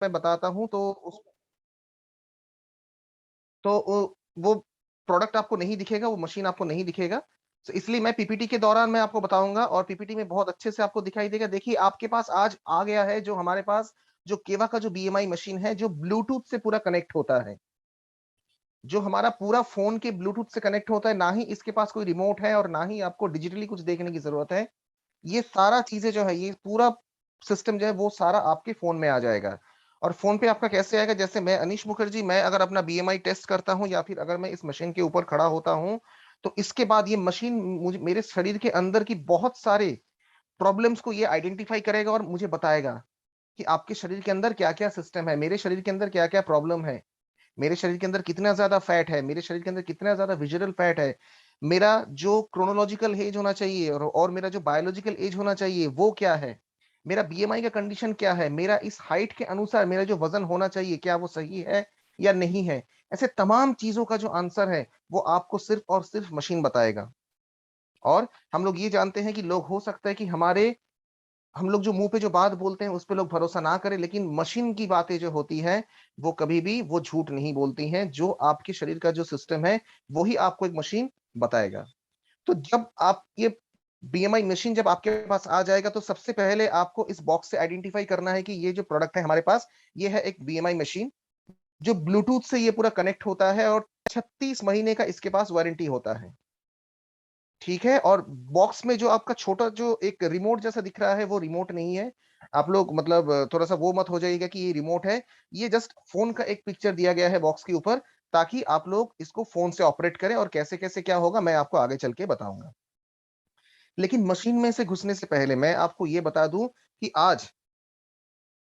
मैं बताता हूँ तो वो प्रोडक्ट आपको नहीं दिखेगा, वो मशीन आपको नहीं दिखेगा। तो इसलिए मैं पीपीटी के दौरान मैं आपको बताऊँगा और पीपीटी में बहुत अच्छे से आपको दिखाई देगा। देखिए, आपके पास आज आ गया है जो हमारे पास जो केवा का जो बीएमआई मशीन है, जो ब्लूटूथ से पूरा कनेक्ट होता है। जो हमारा पूरा फ़ोन के ब्लूटूथ से कनेक्ट होता है, ना ही इसके पास कोई रिमोट है और ना ही आपको डिजिटली कुछ देखने की ज़रूरत है। ये सारा चीज़ें जो है, ये पूरा सिस्टम जो है, वो सारा आपके फ़ोन में आ जाएगा। और फ़ोन पे आपका कैसे आएगा, जैसे मैं अनीश मुखर्जी, मैं अगर अपना बीएमआई टेस्ट करता हूँ या फिर अगर मैं इस मशीन के ऊपर खड़ा होता हूँ, तो इसके बाद ये मशीन मुझे मेरे शरीर के अंदर की बहुत सारे प्रॉब्लम्स को ये आइडेंटिफ़ाई करेगा और मुझे बताएगा कि आपके शरीर के अंदर क्या-क्या सिस्टम है, मेरे शरीर के अंदर क्या-क्या प्रॉब्लम है। मेरे शरीर के अंदर कितना ज़्यादा फैट है, मेरे शरीर के अंदर कितना ज़्यादा विज़ुअल फैट है, मेरा जो क्रोनोलॉजिकल ऐज होना चाहिए और मेरा जो बायोलॉजिकल ऐज होना चाहिए, वो क्या है? मेरा बीएमआई का कंडीशन क्या है? मेरा इस हाइट के अनुसार मेरा जो वज़न होना चाहिए, क्या वो सही है या नहीं है? ऐसे तमाम चीज़ों का जो आंसर है, वो आपको सिर्फ़ और सिर्फ़ मशीन बताएगा। और हम लोग ये जानते हैं कि लोग हो सकता है कि हम लोग जो मुँह पे जो बात बोलते हैं, उस पे लोग भरोसा ना करें, लेकिन मशीन की बातें जो होती हैं, वो कभी भी वो झूठ नहीं बोलती हैं। जो आपके शरीर का जो सिस्टम है, वो ही आपको एक मशीन बताएगा। तो जब आप ये बीएमआई मशीन जब आपके पास आ जाएगा, तो सबसे पहले आपको इस बॉक्स से आइडेंटिफ़ाई करना है कि ये जो प्रोडक्ट है हमारे पास, ये है एक बीएमआई मशीन, जो ब्लूटूथ से ये पूरा कनेक्ट होता है और 36 महीने का इसके पास वारंटी होता है। ठीक है? और बॉक्स में जो आपका छोटा जो एक रिमोट जैसा दिख रहा है, वो रिमोट नहीं है। आप लोग मतलब थोड़ा-सा वो मत हो जाइएगा कि ये रिमोट है। ये जस्ट फ़ोन का एक पिक्चर दिया गया है बॉक्स के ऊपर, ताकि आप लोग इसको फ़ोन से ऑपरेट करें और कैसे-कैसे क्या होगा, मैं आपको आगे चल के बताऊँगा। लेकिन मशीन में से घुसने से पहले मैं आपको ये बता दूँ कि आज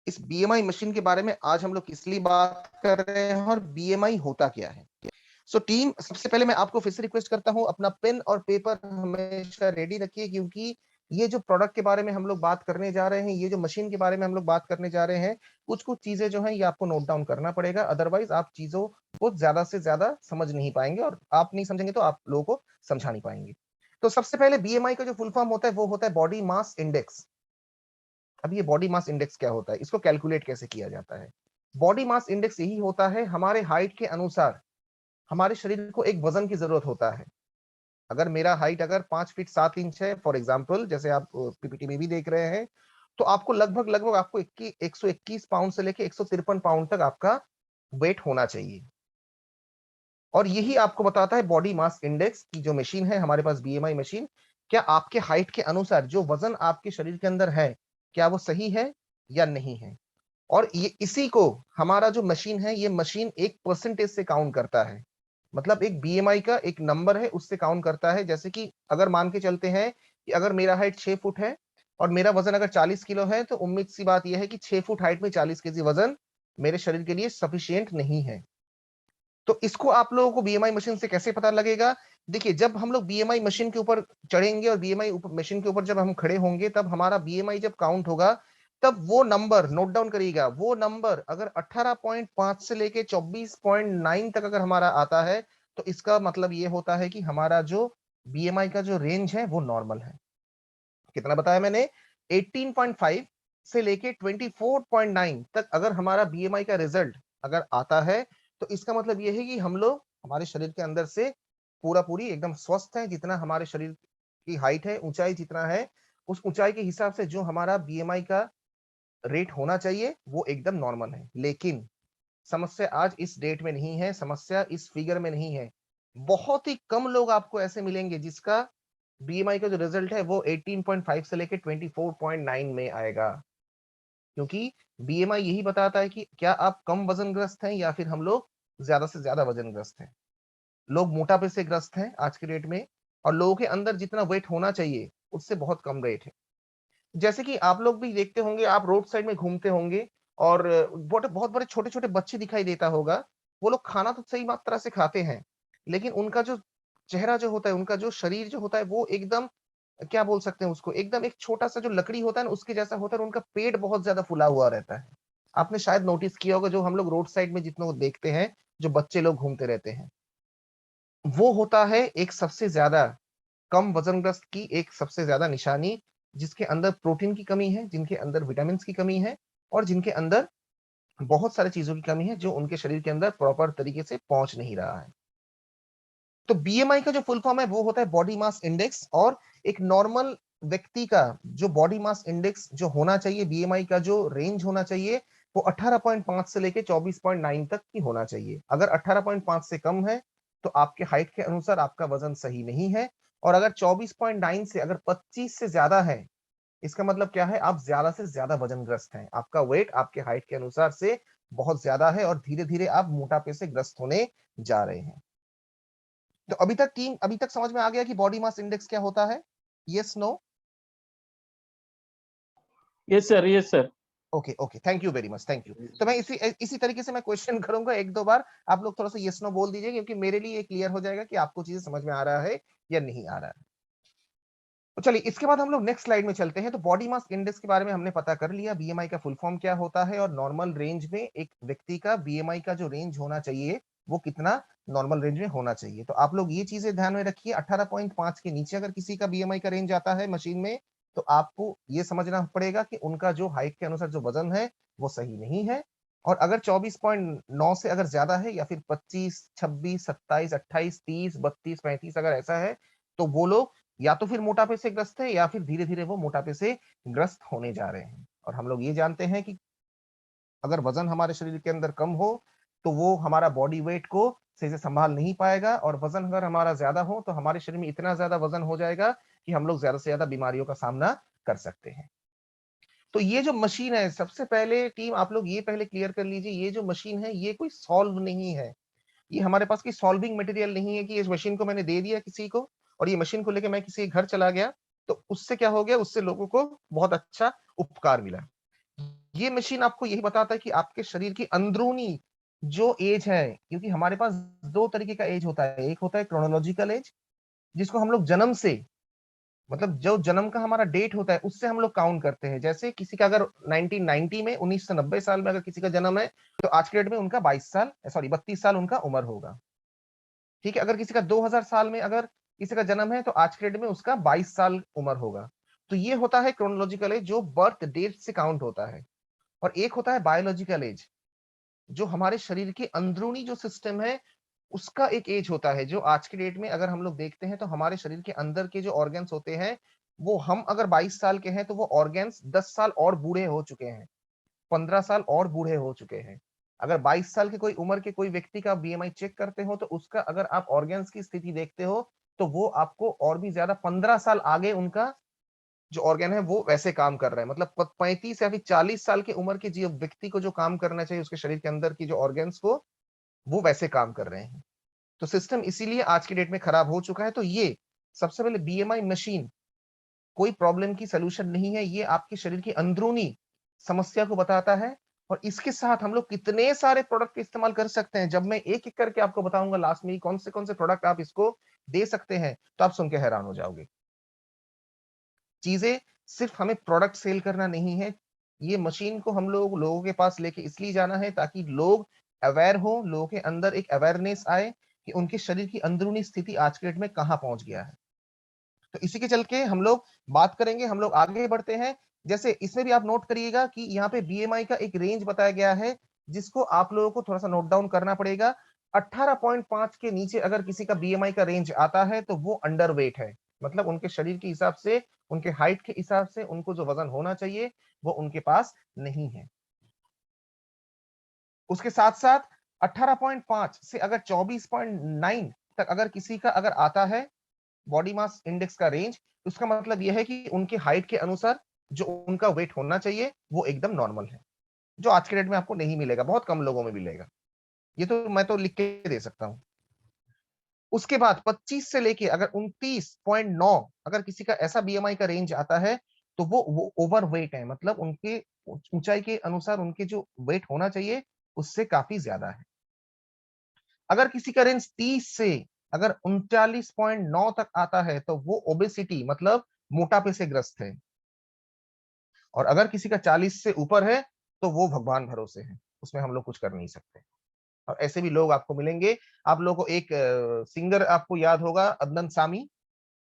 इस बीएमआई मशीन के बारे में आज हम लोग किस लिए बात कर रहे हैं और बीएमआई होता क्या है? सो टीम, सबसे पहले मैं आपको फिर से रिक्वेस्ट करता हूँ, अपना पेन और पेपर हमेशा रेडी रखिए, क्योंकि ये जो प्रोडक्ट के बारे में हम लोग बात करने जा रहे हैं, ये जो मशीन के बारे में हम लोग बात करने जा रहे हैं, कुछ-कुछ चीज़ें जो हैं ये आपको नोट डाउन करना पड़ेगा, अदरवाइज़ आप चीज़ों को ज़्यादा से ज़्यादा समझ नहीं पाएँगे और आप नहीं समझेंगे तो आप लोगों को समझा नहीं पाएँगे। तो सबसे पहले बीएमआई का जो फुल फॉर्म होता है, वो होता है बॉडी मास इंडेक्स। अब ये बॉडी मास इंडेक्स क्या होता है? इसको कैलकुलेट कैसे किया जाता है? बॉडी मास इंडेक्स यही होता है, हमारे हाइट के अनुसार हमारे शरीर को एक वज़न की ज़रूरत होता है। अगर मेरा हाइट अगर 5 फीट 7 इंच है फॉर एग्ज़ाम्पल, जैसे आप पीपीटी में भी देख रहे हैं, तो आपको लगभग-लगभग आपको 121 पाउंड से लेके 153 पाउंड तक आपका वेट होना चाहिए। और यही आपको बताता है बॉडी मास इंडेक्स की जो मशीन है हमारे पास बीएमआई मशीन, क्या आपके हाइट के अनुसार जो वज़न आपके शरीर के अंदर है, क्या वो सही है या नहीं है? और ये इसी को हमारा जो मशीन है, ये मशीन एक परसेंटेज से काउंट करता है। मतलब एक बीएमआई का एक नंबर है, उससे काउंट करता है। जैसे कि अगर मान के चलते हैं कि अगर मेरा हाइट 6 फुट है और मेरा वज़न अगर 40 किलो है, तो उम्मीद-सी बात ये है कि 6 फुट हाइट में 40 केजी वज़न मेरे शरीर के लिए सफिशिएंट नहीं है। तो इसको आप लोगों को बीएमआई मशीन से कैसे पता लगेगा? देखिए, जब हम लोग बीएमआई मशीन के ऊपर चढ़ेंगे और बीएमआई मशीन के ऊपर जब हम खड़े होंगे, तब हमारा बीएमआई जब काउंट होगा, तब वो नंबर नोट डाउन करिएगा, वो नंबर अगर 18.5 से लेके 24.9 तक अगर हमारा आता है, तो इसका मतलब ये होता है कि हमारा जो बीएमआई का जो रेंज है, वो नॉर्मल है। कितना बताया मैंने? 18.5 से लेके 24.9 तक अगर हमारा बीएमआई का रिजल्ट अगर आता है, तो इसका मतलब ये है कि हम लोग हमारे शरीर के अंदर से पूरा-पूरी एकदम स्वस्थ हैं, जितना हमारे शरीर की हाइट है, ऊँचाई जितना है, उस ऊँचाई के हिसाब से जो हमारा बीएमआई का रेट होना चाहिए, वो एकदम नॉर्मल है। लेकिन समस्या आज इस डेट में नहीं है, समस्या इस फिगर में नहीं है। बहुत ही कम लोग आपको ऐसे मिलेंगे जिसका बीएमआई का जो रिजल्ट है वो 18.5 से लेके 24.9 में आएगा। क्योंकि बीएमआई यही बताता है कि क्या आप कम वज़नग्रस्त हैं या फिर हम लोग ज़्यादा से ज़्यादा वज़नग्रस्त हैं। लोग मोटापे से ग्रस्त हैं आज के डेट में और लोगों के अंदर जितना वेट होना चाहिए, उससे बहुत कम वेट है। जैसे कि आप लोग भी देखते होंगे, आप रोड साइड में घूमते होंगे और बहुत बड़े छोटे-छोटे बच्चे दिखाई देता होगा। वो लोग खाना तो सही मात्रा से खाते हैं, लेकिन उनका जो चेहरा जो होता है, उनका जो शरीर जो होता है, वो एकदम क्या बोल सकते हैं उसको, एकदम एक छोटा-सा जो लकड़ी होता है ना, उसके जैसा होता है और उनका पेट बहुत ज़्यादा फूला हुआ रहता है। आपने शायद नोटिस किया होगा, जो हम लोग रोड साइड में जितनों को देखते हैं, जो बच्चे लोग घूमते रहते हैं। वो होता है एक सबसे ज़्यादा कम वज़नग्रस्त की एक सबसे ज़्यादा निशानी, जिसके अंदर प्रोटीन की कमी है, जिनके अंदर विटामिन्स की कमी है और जिनके अंदर बहुत सारी चीजों की कमी है जो उनके शरीर के अंदर प्रॉपर तरीके से पहुंच नहीं रहा है। तो बीएमआई का जो फुल फॉर्म है वो होता है बॉडी मास इंडेक्स, और एक नॉर्मल व्यक्ति का जो बॉडी मास इंडेक्स जो होना चाहिए, बीएमआई का जो रेंज होना चाहिए, वो 18.5 से लेके 24.9 तक की होना चाहिए। अगर 18.5 से कम है तो आपके हाइट के अनुसार आपका वजन सही नहीं है, और अगर 24.9 से अगर 25 से ज्यादा है, इसका मतलब क्या है, आप ज्यादा से ज्यादा वजनग्रस्त हैं, आपका वेट आपके हाइट के अनुसार से बहुत ज्यादा है और धीरे धीरे आप मोटापे से ग्रस्त होने जा रहे हैं। तो अभी तक समझ में आ गया कि बॉडी मास इंडेक्स क्या होता है? Yes no? Yes sir, yes sir. Okay okay, thank you very much, thank you. तो मैं इसी तरीके से मैं क्वेश्चन करूंगा एक दो बार, आप लोग थोड़ा सा यस नो बोल दीजिए, क्योंकि मेरे लिए क्लियर हो जाएगा कि आपको चीजें समझ में आ रहा है या नहीं आ रहा है। तो चलिए इसके बाद हम लोग नेक्स्ट स्लाइड में चलते हैं। तो बॉडी मास इंडेक्स के बारे में हमने पता कर लिया, बीएमआई का फुल फॉर्म क्या होता है, और नॉर्मल रेंज में एक व्यक्ति का बीएमआई का जो रेंज होना चाहिए वो कितना नॉर्मल रेंज में होना चाहिए। तो आप लोग ये चीजें ध्यान में रखिए, 18.5 के नीचे अगर किसी का बीएमआई का रेंज आता है मशीन में, तो आपको ये समझना पड़ेगा कि उनका जो हाइट के अनुसार जो वजन है वो सही नहीं है। और अगर 24.9 से अगर ज्यादा है, या फिर 25, 26, 27, 28, 30, 32, 35 अगर ऐसा है, तो वो लोग या तो फिर मोटापे से ग्रस्त है, या फिर धीरे धीरे वो मोटापे से ग्रस्त होने जा रहे हैं। और हम लोग ये जानते हैं कि अगर वजन हमारे शरीर के अंदर कम हो तो वो हमारा बॉडी वेट को सही से संभाल नहीं पाएगा, और वजन अगर हमारा ज्यादा हो तो हमारे शरीर में इतना ज्यादा वजन हो जाएगा कि हम लोग ज्यादा से ज्यादा बीमारियों का सामना कर सकते हैं। तो ये जो मशीन है, सबसे पहले टीम आप लोग ये पहले क्लियर कर लीजिए, ये जो मशीन है ये कोई सॉल्व नहीं है, ये हमारे पास की सॉल्विंग मटेरियल नहीं है कि इस मशीन को मैंने दे दिया किसी को और ये मशीन को लेके मैं किसी के घर चला गया तो उससे क्या हो गया, उससे लोगों को बहुत अच्छा उपकार मिला। ये मशीन आपको यही बताता है कि आपके शरीर की अंदरूनी जो एज है, क्योंकि हमारे पास दो तरीके का एज होता है, एक होता है क्रोनोलॉजिकल एज, जिसको हम लोग जन्म से, मतलब जो जन्म का हमारा डेट होता है उससे हम लोग काउंट करते हैं। जैसे किसी का अगर 1990 में 1990 साल में अगर किसी का जन्म है तो आज के डेट में उनका 22 साल, सॉरी 32 साल उनका उम्र होगा। ठीक है, अगर किसी का 2000 साल में अगर किसी का जन्म है तो आज के डेट में उसका 22 साल उम्र होगा। तो ये होता है क्रोनोलॉजिकल एज जो बर्थ डेट से काउंट होता है। और एक होता है बायोलॉजिकल एज, जो हमारे शरीर के अंदरूनी जो सिस्टम है उसका एक एज होता है, जो आज के डेट में अगर हम लोग देखते हैं तो हमारे शरीर के अंदर के जो ऑर्गन्स होते हैं वो, हम अगर 22 साल के हैं तो वो ऑर्गन्स 10 साल और बूढ़े हो चुके हैं, 15 साल और बूढ़े हो चुके हैं। अगर 22 साल के कोई उम्र के कोई व्यक्ति का बीएमआई चेक करते हो तो उसका अगर आप ऑर्गन्स की स्थिति देखते हो तो वो आपको और भी ज्यादा 15 साल आगे उनका जो ऑर्गन है वो वैसे काम कर रहा है। मतलब 35 या फिर 40 साल की उम्र के जो व्यक्ति को जो काम करना चाहिए उसके शरीर के अंदर की जो ऑर्गन्स को, वो वैसे काम कर रहे हैं। तो सिस्टम इसीलिए आज की डेट में खराब हो चुका है। तो ये सबसे पहले बीएमआई मशीन कोई प्रॉब्लम की सोल्यूशन नहीं है, ये आपके शरीर की अंदरूनी समस्या को बताता है। और इसके साथ हम लोग कितने सारे प्रोडक्ट का इस्तेमाल कर सकते हैं, जब मैं एक एक करके आपको बताऊंगा लास्ट में कौन से प्रोडक्ट आप इसको दे सकते हैं तो आप सुन के हैरान हो जाओगे। चीजें सिर्फ हमें प्रोडक्ट सेल करना नहीं है, ये मशीन को हम लोगों के पास लेके इसलिए जाना है ताकि लोग अवेयर हो, लोगों के अंदर एक अवेयरनेस आए कि उनके शरीर की अंदरूनी स्थिति आज के डेट में कहां पहुंच गया है। तो इसी के चल के हम लोग बात करेंगे, हम लोग आगे बढ़ते हैं। जैसे इसमें भी आप नोट करिएगा कि यहाँ पे बीएमआई का एक रेंज बताया गया है जिसको आप लोगों को थोड़ा सा नोट डाउन करना पड़ेगा। 18.5 के नीचे अगर किसी का बीएमआई का रेंज आता है तो वो अंडर वेट है, मतलब उनके शरीर के हिसाब से, उनके हाइट के हिसाब से उनको जो वजन होना चाहिए वो उनके पास नहीं है। उसके साथ साथ 18.5 से अगर 24.9 तक अगर किसी का अगर आता है बॉडी मास इंडेक्स का रेंज, उसका मतलब यह है कि उनके हाइट के अनुसार जो उनका वेट होना चाहिए वो एकदम नॉर्मल है, जो आज के डेट में आपको नहीं मिलेगा, बहुत कम लोगों में मिलेगा। ये तो मैं तो लिख के दे सकता हूं। उसके बाद 25 से लेके अगर 29.9 अगर किसी का ऐसा बीएमआई का रेंज आता है तो वो ओवर वेट है, मतलब उनके ऊंचाई के अनुसार उनके जो वेट होना चाहिए उससे काफी ज्यादा है। अगर किसी का रेंज 30 से अगर 39.9 तक आता है तो वो ओबेसिटी मतलब मोटापे से ग्रस्त है। और अगर किसी का 40 से ऊपर है तो वो भगवान भरोसे है, उसमें हम लोग कुछ कर नहीं सकते। और ऐसे भी लोग आपको मिलेंगे। आप लोगों को एक सिंगर आपको याद होगा, अदनन सामी,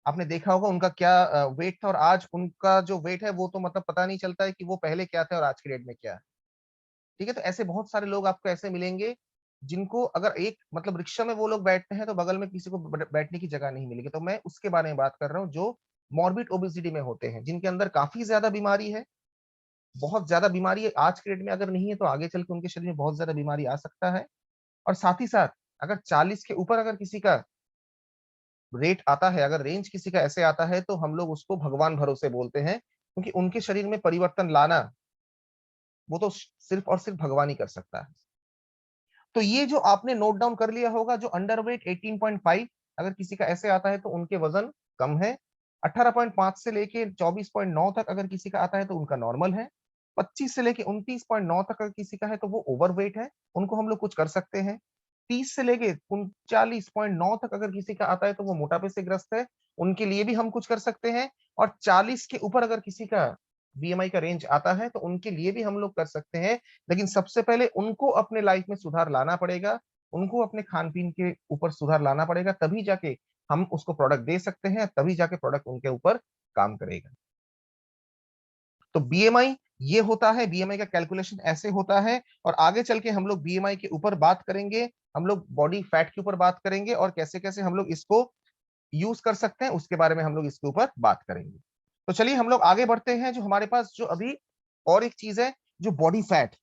आपने देखा होगा उनका क्या वेट था, और आज उनका जो वेट है वो तो मतलब पता नहीं चलता है कि वो पहले क्या थे और आज की डेट में क्या है। ठीक है, तो ऐसे बहुत सारे लोग आपको ऐसे मिलेंगे जिनको अगर एक मतलब रिक्शा में वो लोग बैठते हैं तो बगल में किसी को बैठने की जगह नहीं मिलेगी। तो मैं उसके बारे में बात कर रहा हूँ जो मॉर्बिड ओबेसिटी में होते हैं, जिनके अंदर काफी ज्यादा बीमारी है, बहुत ज्यादा बीमारी है, आज के डेट में अगर नहीं है तो आगे चल के उनके शरीर में बहुत ज्यादा बीमारी आ सकता है। और साथ ही साथ अगर 40 के ऊपर अगर किसी का रेट आता है, अगर रेंज किसी का ऐसे आता है, तो हम लोग उसको भगवान भरोसे बोलते हैं, क्योंकि उनके शरीर में परिवर्तन लाना वो तो सिर्फ और सिर्फ भगवान ही कर सकता है। तो ये जो आपने नोट डाउन कर लिया होगा, जो अंडरवेट 18.5 अगर किसी का ऐसे आता है तो उनके वजन कम है। 18.5 से लेके 24.9 तक अगर किसी का आता है तो उनका नॉर्मल है। 25 से लेके 29.9 तक अगर किसी का है तो वो ओवरवेट है, उनको हम लोग कुछ कर सकते हैं। 30 से लेके 39.9 तक अगर किसी का आता है तो वो मोटापे से ग्रस्त है, उनके लिए भी हम कुछ कर सकते हैं। और 40 के ऊपर अगर किसी का बीएमआई का रेंज आता है तो उनके लिए भी हम लोग कर सकते हैं। लेकिन सबसे पहले उनको अपने लाइफ में सुधार लाना पड़ेगा, उनको अपने खान पीन के ऊपर सुधार लाना पड़ेगा, तभी जाके हम उसको प्रोडक्ट दे सकते हैं, तभी जाके प्रोडक्ट उनके ऊपर काम करेगा। तो बीएमआई ये होता है, बीएमआई का कैलकुलेशन ऐसे होता है। और आगे चल के हम लोग बीएमआई के ऊपर बात करेंगे, हम लोग बॉडी फैट के ऊपर बात करेंगे, और कैसे कैसे हम लोग इसको यूज कर सकते हैं उसके बारे में हम लोग इसके ऊपर बात करेंगे। तो चलिए हम लोग आगे बढ़ते हैं। जो हमारे पास जो अभी और एक चीज है, जो बॉडी फैट।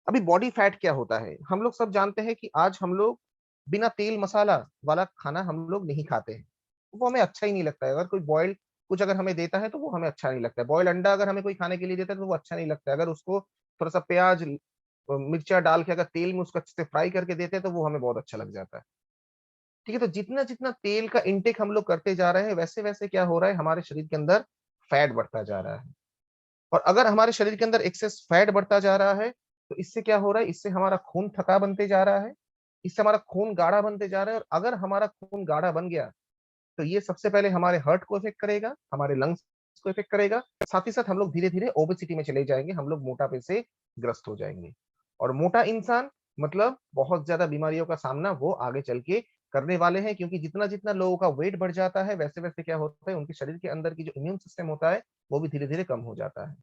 अभी बॉडी फैट क्या होता है, हम लोग सब जानते हैं कि आज हम लोग बिना तेल मसाला वाला खाना हम लोग नहीं खाते हैं, वो हमें अच्छा ही नहीं लगता है। अगर कोई बॉइल्ड कुछ अगर हमें देता है तो वो हमें अच्छा नहीं लगता है। बॉइल्ड अंडा अगर हमें कोई खाने के लिए देता है तो वो अच्छा नहीं लगता है। अगर उसको थोड़ा सा प्याज मिर्चा डाल के अगर तेल में उसको अच्छे से फ्राई करके देते हैं तो वो हमें बहुत अच्छा लग जाता है। ठीक है, तो जितना जितना तेल का इंटेक हम लोग करते जा रहे हैं, वैसे वैसे क्या हो रहा है, हमारे शरीर के अंदर फैट बढ़ता जा रहा है। और अगर हमारे शरीर के अंदर एक्सेस फैट बढ़ता जा रहा है तो इससे क्या हो रहा है, इससे हमारा खून थका बनते जा रहा है, इससे हमारा खून गाढ़ा बनते जा रहा है। और अगर हमारा खून गाढ़ा बन गया तो ये सबसे पहले हमारे हार्ट को इफेक्ट करेगा, हमारे लंग्स को इफेक्ट करेगा। साथ ही साथ हम लोग धीरे धीरे ओबेसिटी में चले जाएंगे, हम लोग मोटापे से ग्रस्त हो जाएंगे। और मोटा इंसान मतलब बहुत ज्यादा बीमारियों का सामना वो आगे चल के करने वाले हैं, क्योंकि जितना जितना लोगों का वेट बढ़ जाता है वैसे वैसे क्या होता है, उनके शरीर के अंदर की जो इम्यून सिस्टम होता है वो भी धीरे धीरे कम हो जाता है।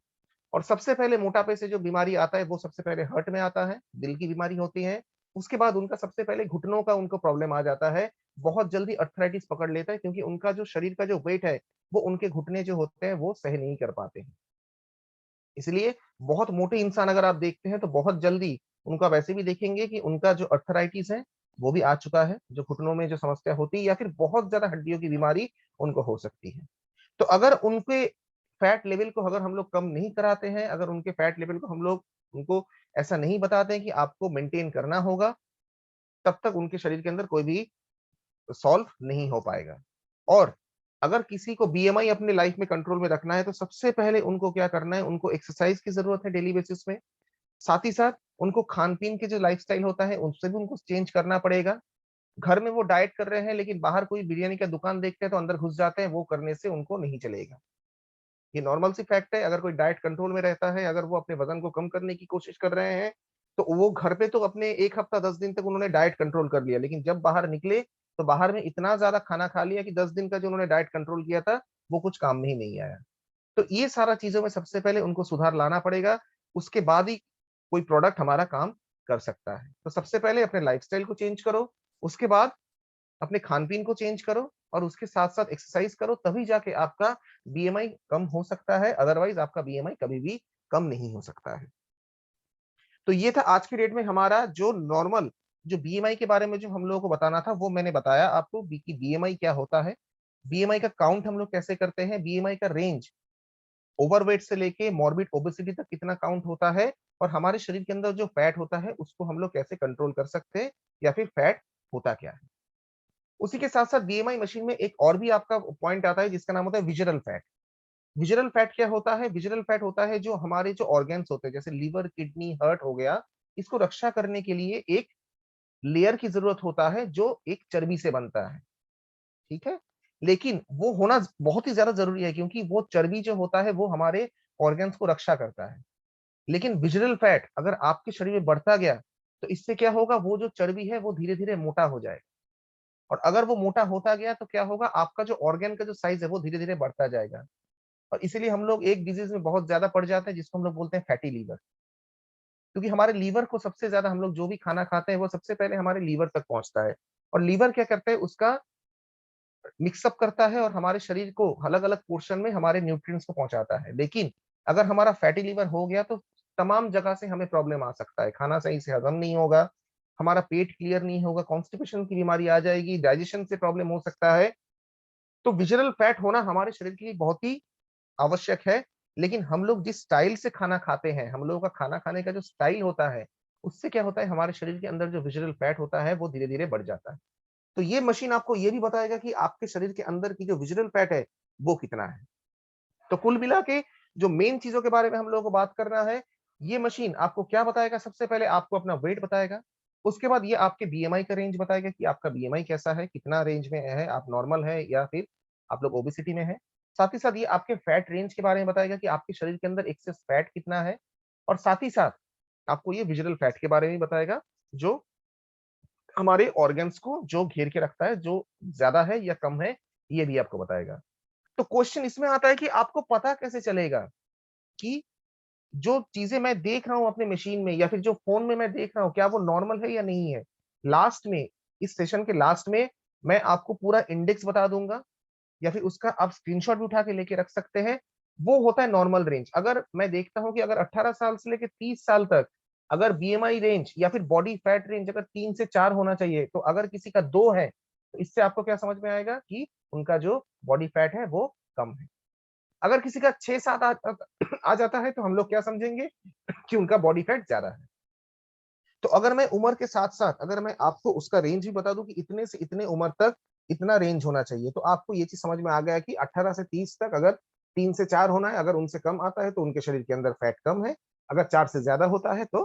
और सबसे पहले मोटापे से जो बीमारी आता है वो सबसे पहले हार्ट में आता है, दिल की बीमारी होती है। उसके बाद उनका सबसे पहले घुटनों का उनको प्रॉब्लम आ जाता है, बहुत जल्दी अर्थराइटिस पकड़ लेता है, क्योंकि उनका जो शरीर का जो वेट है वो उनके घुटने जो होते हैं वो सह नहीं कर पाते हैं। इसलिए बहुत मोटे इंसान अगर आप देखते हैं तो बहुत जल्दी उनका वैसे भी देखेंगे कि उनका जो अर्थराइटिस है वो भी आ चुका है, जो घुटनों में जो समस्या होती है, या फिर बहुत ज्यादा हड्डियों की बीमारी उनको हो सकती है। तो अगर उनके फैट लेवल को अगर हम लोग कम नहीं कराते हैं, अगर उनके फैट लेवल को हम लोग उनको ऐसा नहीं बताते हैं कि आपको मेंटेन करना होगा, तब तक उनके शरीर के अंदर कोई भी सॉल्व नहीं हो पाएगा। और अगर किसी को बीएमआई अपने लाइफ में कंट्रोल में रखना है तो सबसे पहले उनको क्या करना है, उनको एक्सरसाइज की जरूरत है डेली बेसिस में। साथ ही साथ उनको खान पीन के जो लाइफस्टाइल होता है उससे भी उनको चेंज करना पड़ेगा। घर में वो डाइट कर रहे हैं लेकिन बाहर कोई बिरयानी का दुकान देखते हैं तो अंदर घुस जाते हैं, वो करने से उनको नहीं चलेगा। ये नॉर्मल सी फैक्ट है। अगर कोई डाइट कंट्रोल में रहता है, अगर वो अपने वजन को कम करने की कोशिश कर रहे हैं, तो वो घर पे तो अपने 1 हफ्ता 10 दिन तक उन्होंने डाइट कंट्रोल कर लिया, लेकिन जब बाहर निकले तो बाहर में इतना ज्यादा खाना खा लिया कि 10 दिन का जो उन्होंने डाइट कंट्रोल किया था वो कुछ काम में ही नहीं आया। तो ये सारा चीजों में सबसे पहले उनको सुधार लाना पड़ेगा, उसके बाद ही कोई प्रोडक्ट हमारा काम कर सकता है। तो सबसे पहले अपने लाइफस्टाइल को चेंज करो, उसके बाद अपने खान पीन को चेंज करो, और उसके साथ साथ एक्सरसाइज करो, तभी जाके आपका बीएमआई कम हो सकता है, अदरवाइज आपका बीएमआई कभी भी कम नहीं हो सकता है। तो ये था आज की डेट में हमारा जो नॉर्मल जो बीएमआई के बारे में जो हम लोगों को बताना था वो मैंने बताया आपको कि बीएमआई क्या होता है, बीएमआई का काउंट हम लोग कैसे करते हैं, बीएमआई का रेंज ओवरवेट से लेके मॉर्बिड ओबेसिटी तक कितना काउंट होता है, और हमारे शरीर के अंदर जो फैट होता है उसको हम लोग कैसे कंट्रोल कर सकते हैं, या फिर फैट होता क्या है। उसी के साथ साथ बीएमआई मशीन में एक और भी आपका पॉइंट आता है जिसका नाम होता है विजरल फैट। विजरल फैट क्या होता है, विजरल फैट होता है जो हमारे जो ऑर्गन्स होते हैं जैसे लीवर किडनी हार्ट हो गया, इसको रक्षा करने के लिए एक लेयर की जरूरत होता है जो एक चर्बी से बनता है। ठीक है, लेकिन वो होना बहुत ही ज्यादा जरूरी है, क्योंकि वो चर्बी जो होता है वो हमारे ऑर्गन्स को रक्षा करता है। लेकिन विजरल फैट अगर आपके शरीर में बढ़ता गया तो इससे क्या होगा, वो जो चर्बी है वो धीरे धीरे मोटा हो जाएगा। और अगर वो मोटा होता गया तो क्या होगा, आपका जो ऑर्गन का जो साइज है वो धीरे धीरे बढ़ता जाएगा। और इसीलिए हम लोग एक डिजीज में बहुत ज्यादा पड़ जाते हैं जिसको हम लोग बोलते हैं फैटी लीवर। क्योंकि हमारे लीवर को सबसे ज्यादा, हम लोग जो भी खाना खाते हैं वो सबसे पहले हमारे लीवर तक पहुंचता है, और लीवर क्या करता है, उसका मिक्सअप करता है और हमारे शरीर को अलग अलग पोर्शन में हमारे न्यूट्रिएंट्स को पहुंचाता है। लेकिन अगर हमारा फैटी लीवर हो गया तो तमाम जगह से हमें प्रॉब्लम आ सकता है, खाना सही से हजम नहीं होगा, हमारा पेट क्लियर नहीं होगा, कॉन्स्टिपेशन की बीमारी आ जाएगी, डाइजेशन से प्रॉब्लम हो सकता है। तो विजरल फैट होना हमारे शरीर के लिए बहुत ही आवश्यक है। लेकिन हम लोग जिस स्टाइल से खाना खाते हैं, हम लोगों का खाना खाने का जो स्टाइल होता है, उससे क्या होता है, हमारे शरीर के अंदर जो विजरल फैट होता है वो धीरे धीरे बढ़ जाता है। तो ये मशीन आपको ये भी बताएगा कि आपके शरीर के अंदर की जो विजुअल फैट है वो कितना है। तो कुल मिला के जो मेन चीजों के बारे में हम लोगों को बात करना है, ये मशीन आपको क्या बताएगा, सबसे पहले आपको अपना वेट बताएगा, उसके बाद ये आपके बीएमआई का रेंज बताएगा कि आपका बीएमआई कैसा है, कितना रेंज में है, आप नॉर्मल है या फिर आप लोग ओबेसिटी में है। साथ ही साथ ये आपके फैट रेंज के बारे में बताएगा कि आपके शरीर के अंदर एक्सेस फैट कितना है, और साथ ही साथ आपको ये विजुअल फैट के बारे में बताएगा, जो हमारे ऑर्गन्स को जो घेर के रखता है, जो ज्यादा है या कम है, ये भी आपको बताएगा। तो क्वेश्चन इसमें आता है कि आपको पता कैसे चलेगा कि जो चीजें मैं देख रहा हूं अपने मशीन में या फिर जो फोन में मैं देख रहा हूं, क्या वो नॉर्मल है या नहीं है। लास्ट में, इस सेशन के लास्ट में मैं आपको पूरा इंडेक्स बता दूंगा, या फिर उसका आप स्क्रीनशॉट भी उठा के लेके रख सकते हैं। वो होता है नॉर्मल रेंज। अगर मैं देखता हूं कि अगर 18 साल से लेकर 30 साल तक अगर बीएमआई रेंज या फिर बॉडी फैट रेंज अगर 3 से 4 होना चाहिए, तो अगर किसी का 2 है, तो इससे आपको क्या समझ में आएगा कि उनका जो बॉडी फैट है वो कम है। अगर किसी का 6-7 आ जाता है, तो हम लोग क्या समझेंगे कि उनका बॉडी फैट ज्यादा है। तो अगर मैं उम्र के साथ साथ अगर मैं आपको उसका रेंज भी बता दूं कि इतने से इतने उम्र तक इतना रेंज होना चाहिए, तो आपको ये चीज समझ में आ गया कि 18 से 30 तक अगर 3 से 4 होना है, अगर उनसे कम आता है तो उनके शरीर के अंदर फैट कम है, अगर 4 से ज्यादा होता है तो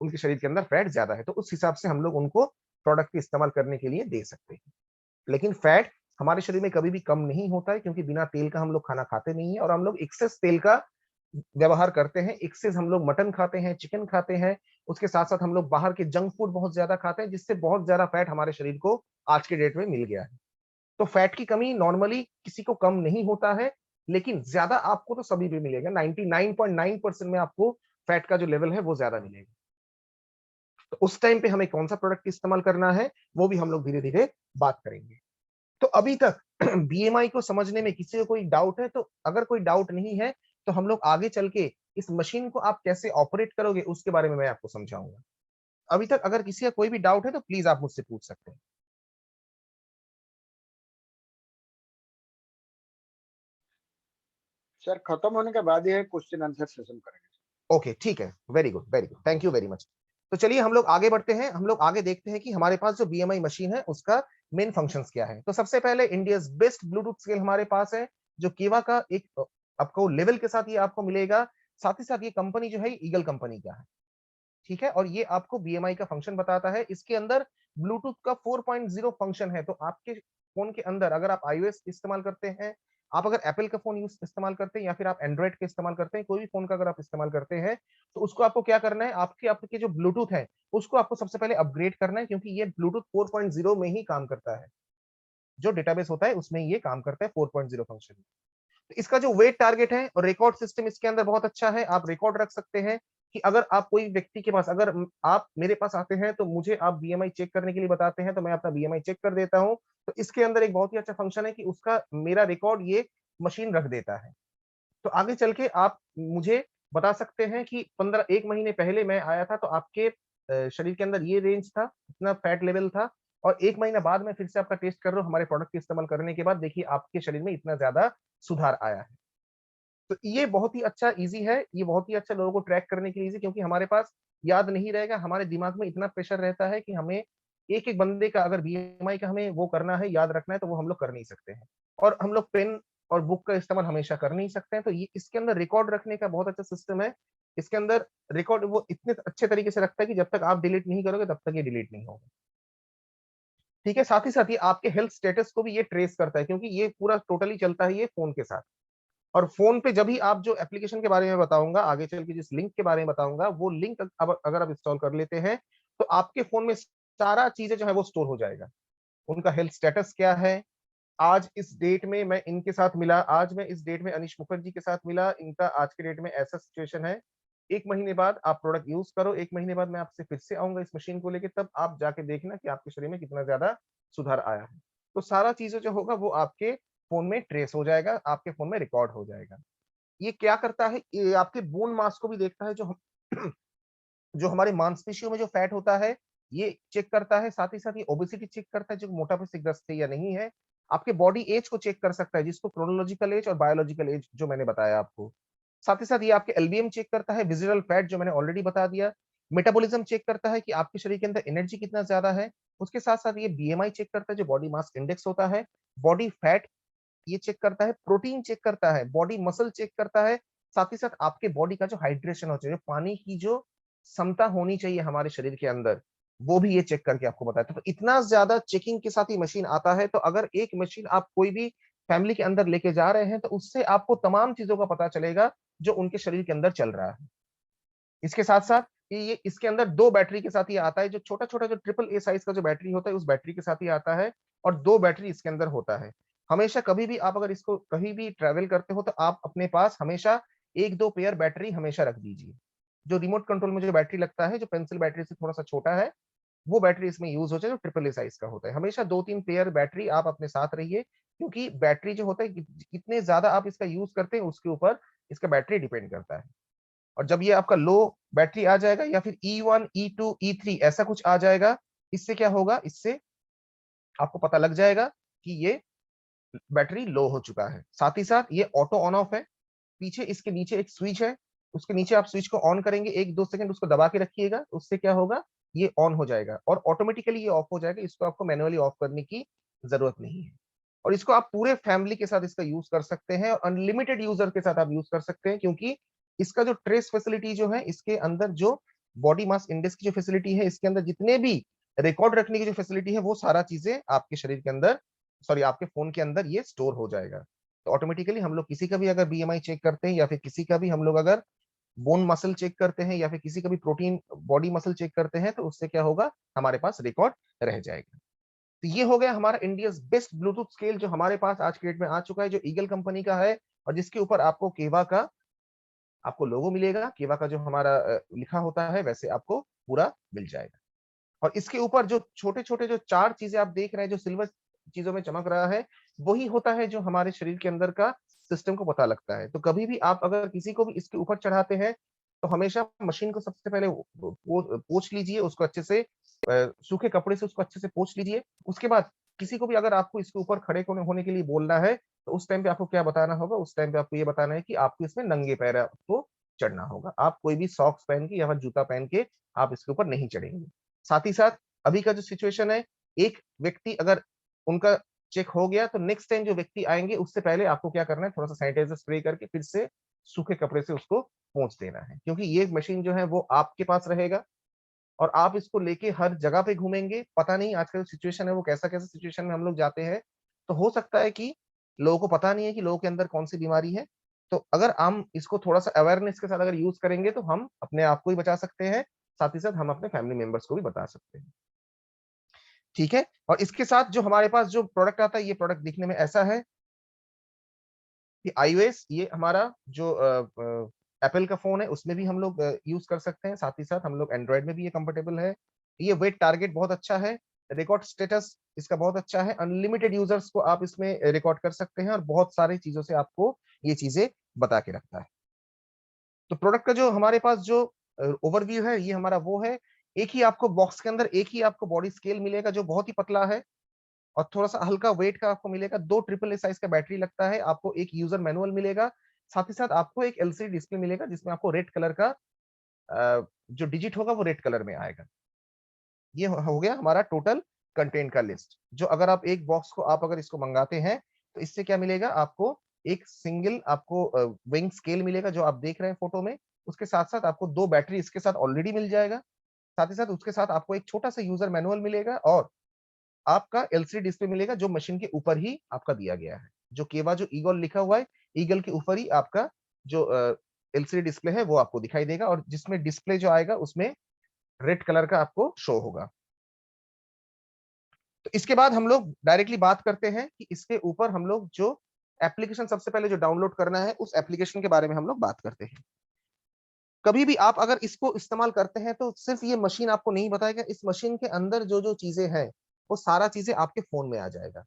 उनके शरीर के अंदर फैट ज्यादा है। तो उस हिसाब से हम लोग उनको प्रोडक्ट के इस्तेमाल करने के लिए दे सकते हैं। लेकिन फैट हमारे शरीर में कभी भी कम नहीं होता है, क्योंकि बिना तेल का हम लोग खाना खाते नहीं है, और हम लोग एक्सेस तेल का व्यवहार करते हैं। एक्सेस हम लोग मटन खाते हैं, चिकन खाते हैं, उसके साथ साथ हम लोग बाहर के जंक फूड बहुत ज्यादा खाते हैं, जिससे बहुत ज्यादा फैट हमारे शरीर को आज के डेट में मिल गया है। तो फैट की कमी नॉर्मली किसी को कम नहीं होता है, लेकिन ज्यादा आपको तो सभी पे मिलेगा। 99.9% में आपको फैट का जो लेवल है वो ज्यादा मिलेगा। तो उस टाइम पे हमें कौन सा प्रोडक्ट इस्तेमाल करना है, वो भी हम लोग धीरे धीरे बात करेंगे। तो अभी तक बीएमआई को समझने में किसी को कोई डाउट है? तो अगर कोई डाउट नहीं है, तो हम लोग आगे चल के इस मशीन को आप कैसे ऑपरेट करोगे उसके बारे में मैं आपको समझाऊंगा। अभी तक अगर किसी का कोई भी डाउट है तो प्लीज आप मुझसे पूछ सकते हैं। सर खत्म होने के बाद ही क्वेश्चन आंसर सेशन करेंगे। ओके, ठीक है, very good very good, thank you very much. तो चलिए हम लोग आगे बढ़ते हैं, हम लोग आगे देखते हैं कि हमारे पास जो बीएमआई मशीन है उसका मेन फंक्शंस क्या है। तो सबसे पहले इंडियाज बेस्ट ब्लूटूथ स्केल हमारे पास है, जो केवा का एक आपको लेवल के साथ ये आपको मिलेगा। साथ ही साथ ये कंपनी जो है ईगल कंपनी का है, ठीक है, और ये आपको बीएमआई का फंक्शन बताता है। इसके अंदर ब्लूटूथ का 4.0 फंक्शन है। तो आपके फोन के अंदर अगर आप आईओएस इस्तेमाल करते हैं, आप अगर एप्पल का फोन यूज इस्तेमाल करते हैं, या फिर आप एंड्रॉइड का इस्तेमाल करते हैं, कोई भी फोन का अगर आप इस्तेमाल करते हैं, तो उसको आपको क्या करना है, आपके आपके जो ब्लूटूथ है उसको आपको सबसे पहले अपग्रेड करना है, क्योंकि ये ब्लूटूथ 4.0 में ही काम करता है। जो डेटाबेस होता है उसमें ये काम करता है 4.0 फंक्शन। तो इसका जो वेट टारगेट है और रिकॉर्ड सिस्टम इसके अंदर बहुत अच्छा है। आप रिकॉर्ड रख सकते हैं कि अगर आप कोई व्यक्ति के पास, अगर आप मेरे पास आते हैं तो मुझे आप बीएमआई चेक करने के लिए बताते हैं, तो मैं अपना बीएमआई चेक कर देता हूं। तो इसके अंदर एक बहुत ही अच्छा फंक्शन है कि उसका मेरा रिकॉर्ड ये मशीन रख देता है। तो आगे चल के आप मुझे बता सकते हैं कि 1 महीने पहले मैं आया था तो आपके शरीर के अंदर ये रेंज था, इतना फैट लेवल था, और 1 महीना बाद में फिर से आपका टेस्ट कर रहा हूँ, हमारे प्रोडक्ट के इस्तेमाल करने के बाद देखिए आपके शरीर में इतना ज्यादा सुधार आया है। तो ये बहुत ही अच्छा इजी है, ये बहुत ही अच्छा लोगों को ट्रैक करने के लिए इजी, क्योंकि हमारे पास याद नहीं रहेगा, हमारे दिमाग में इतना प्रेशर रहता है कि हमें एक एक बंदे का अगर बीएमआई का हमें वो करना है, याद रखना है, तो वो हम लोग कर नहीं सकते हैं। और हम लोग पेन और बुक का इस्तेमाल हमेशा कर नहीं सकते हैं। तो ये इसके अंदर रिकॉर्ड रखने का बहुत अच्छा सिस्टम है। इसके अंदर रिकॉर्ड वो इतने अच्छे तरीके से रखता है कि जब तक आप डिलीट नहीं करोगे तब तक ये डिलीट नहीं होगा। ठीक है, साथ ही साथ ये आपके हेल्थ स्टेटस को भी ये ट्रेस करता है, क्योंकि ये पूरा टोटली चलता है ये फोन के साथ। और फोन पे जब भी आप जो एप्लीकेशन के बारे में बताऊंगा, आगे चल के जिस लिंक के बारे में बताऊंगा, वो लिंक अब अगर आप इंस्टॉल कर लेते हैं, तो आपके फोन में सारा चीजें जो है वो स्टोर हो जाएगा। उनका हेल्थ स्टेटस क्या है, आज इस डेट में मैं इनके साथ मिला, आज मैं इस डेट में अनिश मुखर्जी के साथ मिला, इनका आज के डेट में ऐसा सिचुएशन है। 1 महीने बाद आप प्रोडक्ट यूज करो, 1 महीने बाद मैं आपसे फिर से आऊंगा इस मशीन को लेके, तब आप जाके देखना कि आपके शरीर में कितना ज्यादा सुधार आया है। तो सारा चीजें जो होगा वो आपके फोन में ट्रेस हो जाएगा, आपके फोन में रिकॉर्ड हो जाएगा। ये क्या करता है, ये आपके बोन मास को भी देखता है, जो हम जो हमारे मांसपेशियों में जो फैट होता है ये चेक करता है, साथ ही साथ ये ओबेसिटी चेक करता है, जो मोटापे से ग्रस्त है या नहीं है। आपके बॉडी एज को चेक कर सकता है, जिसको क्रोनोलॉजिकल एज और बायोलॉजिकल एज जो मैंने बताया आपको। साथ ही साथ ये आपके एलबीएम चेक करता है, विजिबल फैट जो मैंने ऑलरेडी बता दिया। मेटाबॉलिज्म चेक करता है कि आपके शरीर के अंदर एनर्जी कितना ज्यादा है। उसके साथ साथ ये बीएमआई चेक करता है, जो बॉडी मास इंडेक्स होता है। बॉडी फैट ये चेक करता है, प्रोटीन चेक करता है, बॉडी मसल चेक करता है। साथ ही साथ आपके बॉडी का जो हाइड्रेशन हो चाहिए, पानी की जो क्षमता होनी चाहिए हमारे शरीर के अंदर, वो भी ये चेक करके आपको बताता है। तो इतना ज्यादा चेकिंग के साथ ही मशीन आता है। तो अगर एक मशीन आप कोई भी फैमिली के अंदर लेके जा रहे हैं, तो उससे आपको तमाम चीजों का पता चलेगा जो उनके शरीर के अंदर चल रहा है। इसके साथ साथ ये इसके अंदर 2 बैटरी के साथ ये आता है, जो छोटा छोटा जो ट्रिपल ए साइज का जो बैटरी होता है, उस बैटरी के साथ ही आता है। और 2 बैटरी इसके अंदर होता है। हमेशा कभी भी आप अगर इसको कहीं भी ट्रैवल करते हो, तो आप अपने पास हमेशा 1-2 पेयर बैटरी हमेशा रख दीजिए। जो रिमोट कंट्रोल में जो बैटरी लगता है, जो पेंसिल बैटरी से थोड़ा सा छोटा है, वो बैटरी इसमें यूज हो जाए, जो ट्रिपल ए साइज का होता है। हमेशा 2-3 पेयर बैटरी आप अपने साथ रहिए, क्योंकि बैटरी जो होता है, कितने ज्यादा आप इसका यूज करते हैं उसके ऊपर इसका बैटरी डिपेंड करता है। और जब ये आपका लो बैटरी आ जाएगा, या फिर E1 E2 E3 ऐसा कुछ आ जाएगा, इससे क्या होगा, इससे आपको पता लग जाएगा कि ये बैटरी लो हो चुका है। साथ ही साथ ये ऑटो ऑन ऑफ है। पीछे इसके नीचे एक स्विच है, उसके नीचे आप स्विच को ऑन करेंगे, 1-2 सेकंड उसको दबा के रखिएगा, उससे क्या होगा, ये ऑन हो जाएगा और ऑटोमेटिकली ये ऑफ हो जाएगा। इसको आपको मैनुअली ऑफ करने की जरूरत नहीं है। और इसको आप पूरे फैमिली के साथ इसका यूज कर सकते हैं, और अनलिमिटेड यूजर के साथ आप यूज कर सकते हैं, क्योंकि इसका जो ट्रेस फैसिलिटी जो है, इसके अंदर जो बॉडी मास इंडेक्स की जो फैसिलिटी है, इसके अंदर जितने भी रिकॉर्ड रखने की जो फैसिलिटी है, वो सारा चीजें आपके शरीर के अंदर, सॉरी आपके फोन के अंदर ये स्टोर हो जाएगा। तो ऑटोमेटिकली हम लोग किसी का भी अगर बीएमआई चेक करते हैं, या फिर किसी का भी हम लोग अगर बोन मसल चेक करते हैं, या फिर किसी का भी प्रोटीन बॉडी मसल चेक करते हैं, तो उससे क्या होगा, हमारे पास रिकॉर्ड रह जाएगा। तो ये हो गया हमारा इंडिया बेस्ट ब्लूटूथ स्केल, जो हमारे पास आज के डेट में आ चुका है, जो ईगल कंपनी का है, और जिसके ऊपर आपको केवा का आपको लोगो मिलेगा। केवा का जो हमारा लिखा होता है, वैसे आपको पूरा मिल जाएगा। और इसके ऊपर जो छोटे छोटे जो 4 चीजें आप देख रहे हैं, जो सिल्वर चीजों में चमक रहा है, वही होता है जो हमारे शरीर के अंदर का सिस्टम को पता लगता है। तो कभी भी आप अगर किसी को भी इसके ऊपर चढ़ाते हैं, तो हमेशा मशीन को सबसे पहले पोंछ लीजिए, उसको अच्छे से सूखे कपड़े से उसको अच्छे से पोंछ लीजिए। उसके बाद किसी को भी अगर आपको इसके ऊपर खड़े होने के लिए बोलना है, तो उस टाइम पे आपको क्या बताना होगा, उस टाइम पे आपको ये बताना है कि आपको इसमें नंगे पैर आपको चढ़ना होगा। आप कोई भी सॉक्स पहन के या फिर जूता पहन के आप इसके ऊपर नहीं चढ़ेंगे। साथ ही साथ अभी का जो सिचुएशन है, एक व्यक्ति अगर उनका चेक हो गया, तो नेक्स्ट टाइम जो व्यक्ति आएंगे, उससे पहले आपको क्या करना है, थोड़ा सा सैनिटाइजर स्प्रे करके फिर से सूखे कपड़े से उसको पोंछ देना है, क्योंकि ये मशीन जो है वो आपके पास रहेगा, और आप इसको लेके हर जगह पे घूमेंगे। पता नहीं आज का जो सिचुएशन है वो कैसा कैसा सिचुएशन में हम लोग जाते हैं, तो हो सकता है कि लोगों को पता नहीं है कि लोगों के अंदर कौन सी बीमारी है। तो अगर हम इसको थोड़ा सा अवेयरनेस के साथ अगर यूज करेंगे, तो हम अपने आप को ही बचा सकते हैं, साथ ही साथ हम अपने फैमिली मेंबर्स को भी बता सकते हैं। ठीक है। और इसके साथ जो हमारे पास जो प्रोडक्ट आता है, ये प्रोडक्ट दिखने में ऐसा है कि iOS ये हमारा जो एप्पल का फोन है, उसमें भी हम लोग यूज कर सकते हैं, साथ ही साथ हम लोग एंड्रॉइड में भी ये कंफर्टेबल है। ये वेट टारगेट बहुत अच्छा है, रिकॉर्ड स्टेटस इसका बहुत अच्छा है, अनलिमिटेड यूजर्स को आप इसमें रिकॉर्ड कर सकते हैं, और बहुत सारी चीजों से आपको ये चीजें बता के रखता है। तो प्रोडक्ट का जो हमारे पास जो ओवरव्यू है, ये हमारा वो है। एक ही आपको बॉक्स के अंदर एक ही आपको बॉडी स्केल मिलेगा, जो बहुत ही पतला है और थोड़ा सा हल्का वेट का आपको मिलेगा। 2 ट्रिपल ए साइज का बैटरी लगता है, आपको एक यूजर मैनुअल मिलेगा, साथ ही साथ आपको एक एलसीडी डिस्प्ले मिलेगा, जिसमें आपको रेड कलर का जो डिजिट होगा वो रेड कलर में आएगा। ये हो गया हमारा टोटल कंटेंट का लिस्ट। जो अगर आप एक बॉक्स को आप अगर इसको मंगाते हैं, तो इससे क्या मिलेगा, आपको एक सिंगल आपको विंग स्केल मिलेगा, जो आप देख रहे हैं फोटो में। उसके साथ साथ आपको 2 बैटरी इसके साथ ऑलरेडी मिल जाएगा। साथ ही साथ उसके साथ आपको एक छोटा सा यूजर मैनुअल मिलेगा, और आपका एलसीडी डिस्प्ले मिलेगा, जो मशीन के ऊपर ही आपका दिया गया है। जो केवा जो ईगल लिखा हुआ है, ईगल के ऊपर ही आपका जो एलसीडी डिस्प्ले है वो आपको दिखाई देगा, और जिसमें डिस्प्ले जो आएगा उसमें रेड कलर का आपको शो होगा। तो इसके बाद हम लोग डायरेक्टली बात करते हैं कि इसके ऊपर हम लोग जो एप्लीकेशन सबसे पहले जो डाउनलोड करना है, उस एप्लीकेशन के बारे में हम लोग बात करते हैं। कभी भी आप अगर इसको इस्तेमाल करते हैं तो सिर्फ ये मशीन आपको नहीं बताएगा, इस मशीन के अंदर जो जो चीजें हैं वो सारा चीजें आपके फोन में आ जाएगा।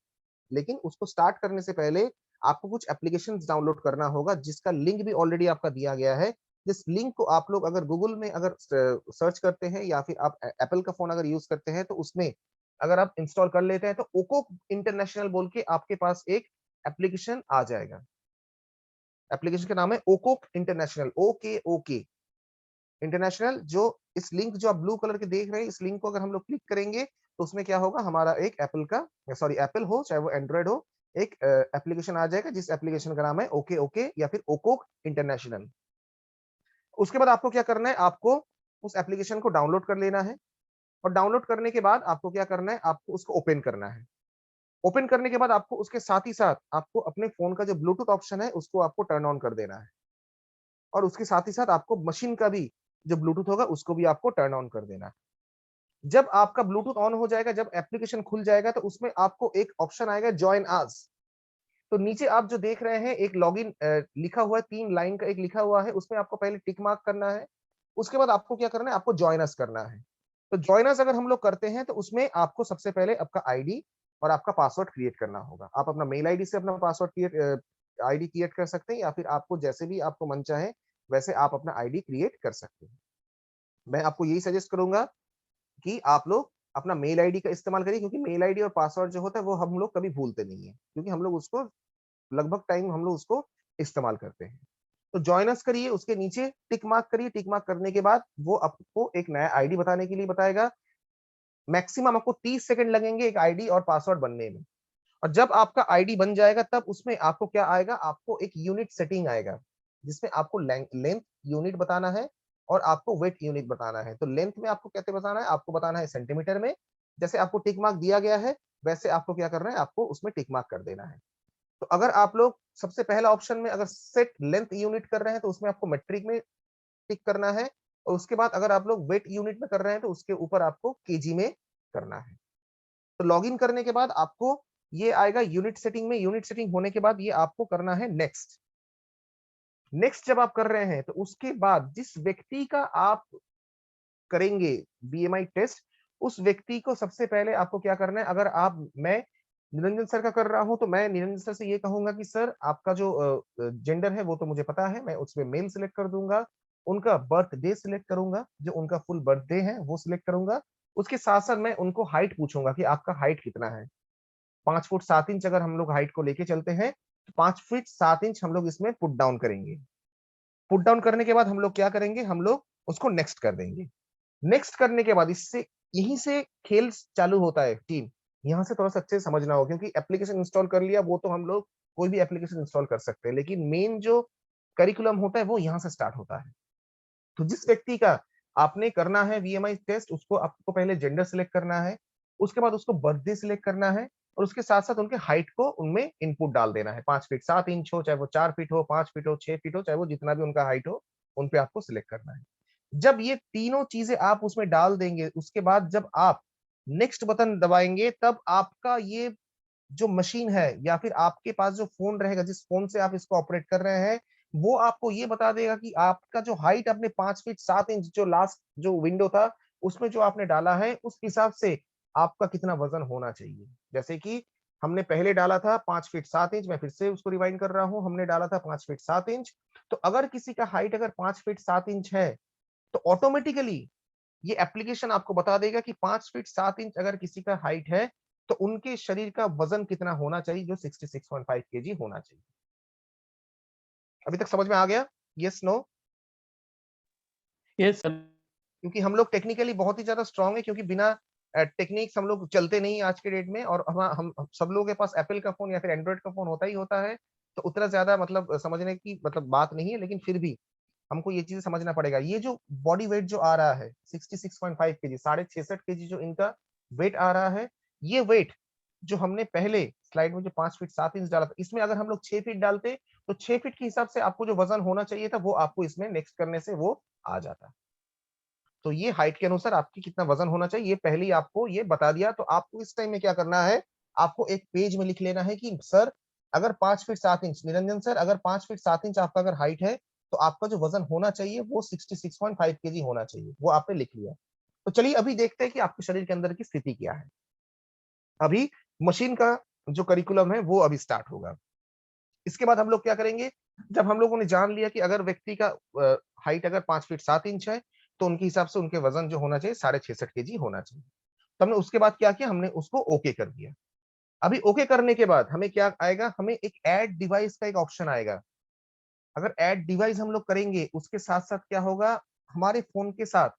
लेकिन उसको स्टार्ट करने से पहले आपको कुछ एप्लीकेशन डाउनलोड करना होगा, जिसका लिंक भी ऑलरेडी आपका दिया गया है। जिस लिंक को आप लोग अगर गूगल में अगर सर्च करते हैं या फिर आप एप्पल का फोन अगर यूज करते हैं तो उसमें अगर आप इंस्टॉल कर लेते हैं तो ओको इंटरनेशनल बोल के आपके पास एक एप्लीकेशन आ जाएगा। एप्लीकेशन का नाम है ओको इंटरनेशनल, ओके इंटरनेशनल। जो इस लिंक जो आप ब्लू कलर के देख रहे हैं, इस लिंक को अगर हम लोग क्लिक करेंगे तो उसमें क्या होगा, हमारा एक एप्पल का, सॉरी एप्पल हो चाहे वो एंड्रॉइड हो, एक एप्लीकेशन आ जाएगा जिस एप्लीकेशन का नाम है ओके ओके या फिर ओकोक इंटरनेशनल। उसके बाद आपको क्या करना है, आपको उस एप्लीकेशन को डाउनलोड कर लेना है और डाउनलोड करने के बाद आपको क्या करना है, आपको उसको ओपन करना है। ओपन करने के बाद आपको उसके साथ ही साथ आपको अपने फोन का जो ब्लूटूथ ऑप्शन है उसको आपको टर्न ऑन कर देना है और उसके साथ ही साथ आपको मशीन का भी जो ब्लूटूथ होगा उसको भी आपको टर्न ऑन कर देना है। जब आपका ब्लूटूथ ऑन हो जाएगा, जब एप्लीकेशन खुल जाएगा तो उसमें आपको एक ऑप्शन आएगा जॉइन अस। तो नीचे आप जो देख रहे हैं एक लॉगिन लिखा हुआ है, 3 लाइन का एक लिखा हुआ है, उसमें आपको पहले टिक मार्क करना है। उसके बाद आपको क्या करना है, आपको जॉइन अस करना है। तो जॉइन अस अगर हम लोग करते हैं तो उसमें आपको सबसे पहले आपका आईडी और आपका पासवर्ड क्रिएट करना होगा। आप अपना मेल आईडी से अपना पासवर्ड क्रिएट आईडी क्रिएट कर सकते हैं या फिर आपको जैसे भी आपको मन चाहे वैसे आप अपना आईडी क्रिएट कर सकते हैं। मैं आपको यही सजेस्ट करूंगा कि आप लोग अपना मेल आईडी का इस्तेमाल करिए, क्योंकि मेल आईडी और पासवर्ड जो होता है वो हम लोग कभी भूलते नहीं है, क्योंकि हम लोग उसको लगभग टाइम हम लोग उसको इस्तेमाल करते हैं। तो जॉइन अस करिए, उसके नीचे टिक मार्क करिए। टिक मार्क करने के बाद वो आपको एक नया आईडी बताने के लिए बताएगा। मैक्सिमम आपको 30 सेकंड लगेंगे एक आईडी और पासवर्ड बनने में। और जब आपका आईडी बन जाएगा तब उसमें आपको क्या आएगा, आपको एक यूनिट सेटिंग आएगा जिसमें आपको लेंथ यूनिट बताना है और आपको वेट यूनिट बताना है। तो लेंथ में आपको कैसे बताना है, आपको बताना है सेंटीमीटर में। जैसे आपको टिक मार्क दिया गया है वैसे आपको क्या करना है, आपको उसमें टिक मार्क कर देना है। तो अगर आप लोग सबसे पहला ऑप्शन में अगर सेट लेंथ यूनिट कर रहे हैं तो उसमें आपको मेट्रिक में टिक करना है और उसके बाद अगर आप लोग वेट यूनिट में कर रहे हैं तो उसके ऊपर आपको केजी में करना है। तो लॉगिन करने के बाद आपको ये आएगा यूनिट सेटिंग में। यूनिट सेटिंग होने के बाद ये आपको करना है नेक्स्ट। नेक्स्ट जब आप कर रहे हैं तो उसके बाद जिस व्यक्ति का आप करेंगे बीएमआई टेस्ट, उस व्यक्ति को सबसे पहले आपको क्या करना है, अगर आप मैं निरंजन सर का कर रहा हूं तो मैं निरंजन सर से ये कहूंगा कि सर आपका जो जेंडर है वो तो मुझे पता है, मैं उसमें मेल सिलेक्ट कर दूंगा। उनका बर्थडे सिलेक्ट करूंगा, जो उनका फुल बर्थडे है वो सिलेक्ट करूंगा। उसके साथ साथ मैं उनको हाइट पूछूंगा कि आपका हाइट कितना है। 5 फुट 7 इंच अगर हम लोग हाइट को लेके चलते हैं तो 5 फीट 7 इंच हम लोग इसमें पुट डाउन करेंगे। पुट डाउन करने के बाद हम लोग क्या करेंगे, हम लोग उसको नेक्स्ट कर देंगे। नेक्स्ट करने के बाद इससे यहीं से खेल चालू होता है टीम। यहाँ से थोड़ा सा अच्छे से समझना हो, क्योंकि एप्लीकेशन इंस्टॉल कर लिया वो तो हम लोग कोई भी एप्लीकेशन इंस्टॉल कर सकते हैं, लेकिन मेन जो करिकुलम होता है वो यहाँ से स्टार्ट होता है। तो जिस व्यक्ति का आपने करना है वीएमआई टेस्ट, उसको आपको पहले जेंडर सिलेक्ट करना है, उसके बाद उसको बर्थडे सिलेक्ट करना है और उसके साथ साथ उनके हाइट को उनमें इनपुट डाल देना है। 5 फीट 7 इंच हो, चाहे वो 4 फीट हो, 5 फीट हो, 6 फीट हो, चाहे वो जितना भी उनका हाइट हो, उन पे आपको सिलेक्ट करना है। जब ये तीनों चीजें आप उसमें डाल देंगे, उसके बाद जब आप नेक्स्ट बटन दबाएंगे तब आपका ये जो मशीन है या फिर आपके पास जो फोन रहेगा, जिस फोन से आप इसको ऑपरेट कर रहे हैं, वो आपको ये बता देगा कि आपका जो हाइट आपने 5 फीट 7 इंच जो लास्ट जो विंडो था उसमें जो आपने डाला है उस हिसाब से आपका कितना वजन होना चाहिए। जैसे कि हमने पहले डाला था 5 फीट 7 इंच, मैं फिर से उसको रिवाइंड कर रहा हूं, हमने डाला था 5 फीट 7 इंच। तो अगर किसी का हाइट अगर 5 फीट 7 इंच है तो ऑटोमेटिकली ये एप्लीकेशन आपको बता देगा कि 5 फीट 7 इंच अगर किसी का हाइट है तो उनके शरीर का वजन कितना होना चाहिए, जो 66.5 केजी होना चाहिए। अभी तक समझ में आ गया? Yes no? Yes sir. क्योंकि हम लोग टेक्निकली बहुत ही ज्यादा स्ट्रांग है, क्योंकि बिना टेक्निक्स हम लोग चलते नहीं आज के डेट में। और हम सब लोगों के पास एप्पल का फोन या फिर एंड्रॉइड का फोन होता ही होता है, तो उतना ज्यादा मतलब समझने की मतलब बात नहीं है, लेकिन फिर भी हमको ये चीजें समझना पड़ेगा। ये जो बॉडी वेट जो आ रहा है 66.5 केजी, 66.5 केजी जो इनका वेट आ रहा है, ये वेट जो हमने पहले स्लाइड में जो 5 फीट 7 इंच डाला था, इसमें अगर हम लोग 6 फीट डालते तो 6 फीट के हिसाब से आपको जो वजन होना चाहिए था वो आपको इसमें नेक्स्ट करने से वो आ जाता। तो ये हाइट के अनुसार आपकी कितना वजन होना चाहिए ये पहले ही आपको ये बता दिया। तो आपको इस टाइम में क्या करना है, आपको एक पेज में लिख लेना है कि सर अगर 5 फीट 7 इंच, निरंजन सर अगर 5 फीट 7 इंच आपका अगर हाइट है तो आपका जो वजन होना चाहिए वो 66.5 केजी होना चाहिए, वो आपने लिख लिया। तो चलिए अभी देखते हैं कि आपके शरीर के अंदर की स्थिति क्या है। अभी मशीन का जो करिकुलम है वो अभी स्टार्ट होगा। इसके बाद हम लोग क्या करेंगे, जब हम लोगों ने जान लिया कि अगर व्यक्ति का हाइट अगर 5 फीट 7 इंच है, तो उनके हिसाब से उनके वजन जो होना चाहिए 66.5 केजी होना चाहिए। तो हमने उसके बाद क्या किया, हमने उसको ओके कर दिया। अभी ओके करने के बाद हमें क्या आएगा, हमें एक ऐड डिवाइस का एक ऑप्शन आएगा। अगर ऐड डिवाइस हम लोग करेंगे, उसके साथ साथ क्या होगा, हमारे फोन के साथ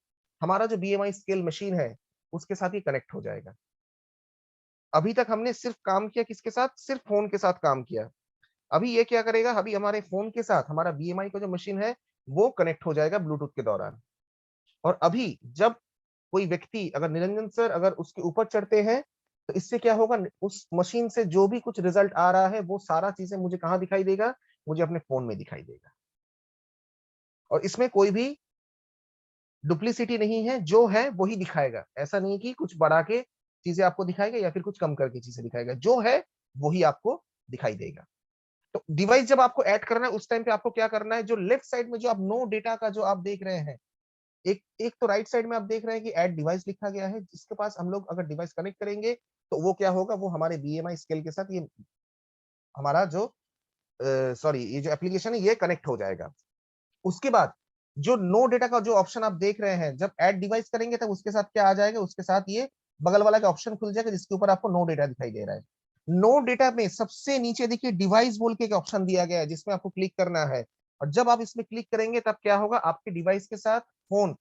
हमारा जो बीएमआई स्केल मशीन है उसके साथ ही कनेक्ट हो जाएगा। अभी तक हमने सिर्फ काम किया किसके साथ, सिर्फ फोन के साथ काम किया। अभी ये क्या करेगा, अभी हमारे फोन के साथ हमारा बीएमआई का जो मशीन है वो कनेक्ट हो जाएगा ब्लूटूथ के दौरान। और अभी जब कोई व्यक्ति अगर निरंजन सर अगर उसके ऊपर चढ़ते हैं, तो इससे क्या होगा, उस मशीन से जो भी कुछ रिजल्ट आ रहा है वो सारा चीजें मुझे कहां दिखाई देगा, मुझे अपने फोन में दिखाई देगा। और इसमें कोई भी डुप्लीसिटी नहीं है, जो है वही दिखाएगा। ऐसा नहीं कि कुछ बढ़ा के चीजें आपको दिखाएगा या फिर कुछ कम करके चीजें दिखाएगा, जो है वही आपको दिखाई देगा। तो डिवाइस जब आपको ऐड करना है उस टाइम पे आपको क्या करना है, जो लेफ्ट साइड में जो आप नो डेटा का जो आप देख रहे हैं, एक एक तो राइट साइड में आप देख रहे हैं कि ऐड डिवाइस लिखा गया है, जिसके पास हम लोग अगर डिवाइस कनेक्ट करेंगे तो वो क्या होगा, वो हमारे बीएमआई स्केल के साथ ये हमारा जो सॉरी ये जो एप्लीकेशन है ये कनेक्ट हो जाएगा। उसके बाद जो नो डेटा का जो ऑप्शन आप देख रहे हैं, जब ऐड डिवाइस करेंगे तब उसके साथ क्या आ जाएगा, उसके साथ ये बगल वाला का ऑप्शन खुल जाएगा जिसके ऊपर आपको नो डेटा दिखाई दे रहा है। नो डेटा में सबसे नीचे देखिए डिवाइस बोल के एक ऑप्शन दिया गया है जिसमें आपको क्लिक करना है। और जब आप इसमें क्लिक करेंगे तब क्या होगा, आपके डिवाइस के साथ फोन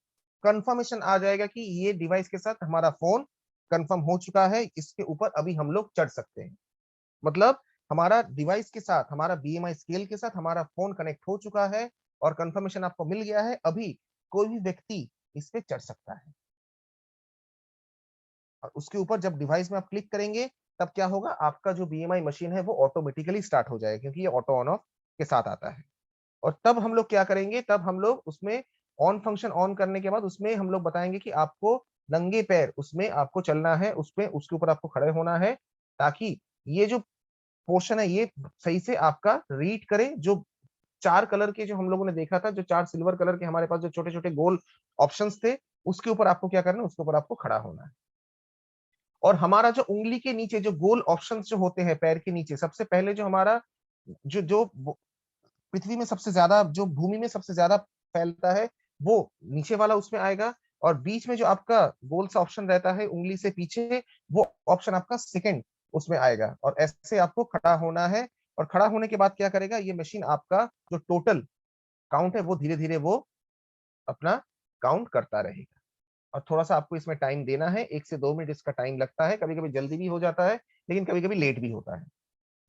कंफर्मेशन आ जाएगा कि ये डिवाइस के साथ हमारा फोन कंफर्म हो चुका है, इसके ऊपर अभी हम लोग चढ़ सकते हैं। मतलब हमारा डिवाइस के साथ हमारा बीएमआई स्केल के साथ हमारा फोन कनेक्ट हो चुका है और कंफर्मेशन आपको मिल गया है, अभी कोई भी व्यक्ति इस पे चढ़ सकता है। और उसके ऊपर जब डिवाइस में आप क्लिक करेंगे तब क्या होगा, आपका जो बीएमआई मशीन है वो ऑटोमेटिकली स्टार्ट हो जाएगा, क्योंकि ये ऑटो ऑन ऑफ के साथ आता है। और तब हम लोग क्या करेंगे, तब हम लोग उसमें ऑन फंक्शन ऑन करने के बाद उसमें हम लोग बताएंगे कि आपको नंगे पैर उसमें आपको चलना है, उसमें उसके ऊपर आपको खड़े होना है, ताकि ये जो पोर्शन है ये सही से आपका रीड करे। जो 4 कलर के जो हम लोगों ने देखा था, जो 4 सिल्वर कलर के हमारे पास जो छोटे छोटे गोल ऑप्शंस थे, उसके ऊपर आपको क्या करना है, उसके ऊपर आपको खड़ा होना है। और हमारा जो उंगली के नीचे जो गोल ऑप्शंस जो होते हैं पैर के नीचे, सबसे पहले जो हमारा जो जो पृथ्वी में सबसे ज्यादा, जो भूमि में सबसे ज्यादा फैलता है, वो नीचे वाला उसमें आएगा। और बीच में जो आपका गोल सा ऑप्शन रहता है उंगली से पीछे, वो ऑप्शन आपका सेकंड उसमें आएगा। और ऐसे आपको खड़ा होना है। और खड़ा होने के बाद क्या करेगा, ये मशीन आपका जो टोटल काउंट है वो धीरे धीरे वो अपना काउंट करता रहेगा। और थोड़ा सा आपको इसमें टाइम देना है, 1 से 2 मिनट इसका टाइम लगता है, कभी कभी जल्दी भी हो जाता है लेकिन कभी कभी लेट भी होता है।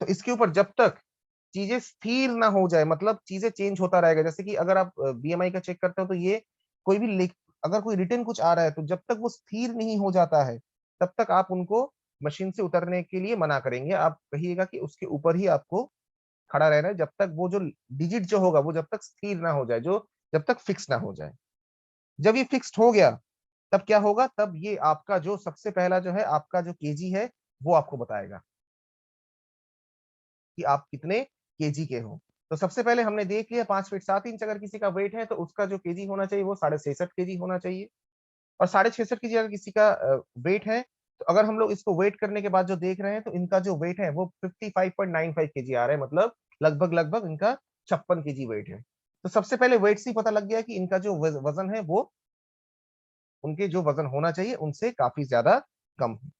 तो इसके ऊपर जब तक चीजें स्थिर ना हो जाए, मतलब चीजें चेंज होता रहेगा। जैसे कि अगर आप बीएमआई का चेक करते हो तो ये कोई भी अगर कोई रिटर्न कुछ आ रहा है तो जब तक वो स्थिर नहीं हो जाता है तब तक आप उनको मशीन से उतरने के लिए मना करेंगे। आप कहिएगा कि उसके ऊपर ही आपको खड़ा रहना है, जब तक वो जो डिजिट जो होगा वो जब तक स्थिर ना हो जाए, जो जब तक फिक्स ना हो जाए। जब ये फिक्स्ड हो गया तब क्या होगा, तब ये आपका जो सबसे पहला जो है आपका जो केजी है वो आपको बताएगा कि आप कितने केजी के हो। तो सबसे पहले हमने देख लिया 5 फीट 7 इंच अगर किसी का वेट है तो उसका जो केजी होना चाहिए वो 66.5 केजी होना चाहिए। और 66.5 केजी अगर किसी का वेट है, तो अगर हम लोग इसको वेट करने के बाद जो देख रहे हैं तो इनका जो वेट है वो 55.95 केजी आ रहा है, मतलब लगभग लगभग इनका 56 केजी वेट है। तो सबसे पहले वेट से ही पता लग गया कि इनका जो वजन है वो उनके जो वजन होना चाहिए उनसे काफी ज्यादा कम है।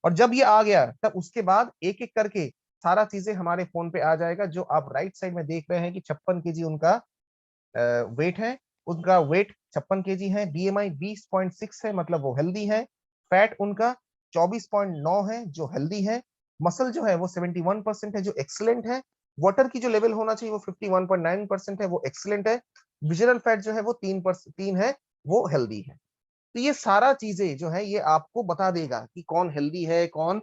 और जब ये आ गया तब उसके बाद एक एक करके सारा चीजें हमारे फोन पे आ जाएगा। जो आप राइट साइड में देख रहे हैं कि 56 केजी उनका वेट है, उनका वेट 56 केजी है। बीएमआई 20.6 है, मतलब वो हेल्दी है। फैट उनका 24.9 है जो हेल्दी है। मसल जो है वो 71% है जो एक्सलेंट है। वाटर की जो लेवल होना चाहिए वो 51.9% है, वो एक्सलेंट है। विजरल फैट जो है वो 3 है, वो हेल्दी है। तो ये सारा चीजें जो है ये आपको बता देगा कि कौन हेल्दी है, कौन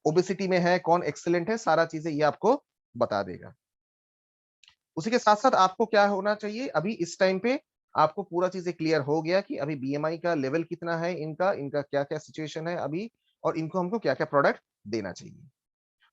ओबेसिटी में है, कौन एक्सेलेंट है, सारा चीजें ये आपको बता देगा। उसी के साथ साथ आपको क्या होना चाहिए, अभी इस टाइम पे आपको पूरा चीजें क्लियर हो गया कि अभी बीएमआई का लेवल कितना है, इनका इनका क्या क्या सिचुएशन है अभी, और इनको हमको क्या क्या प्रोडक्ट देना चाहिए।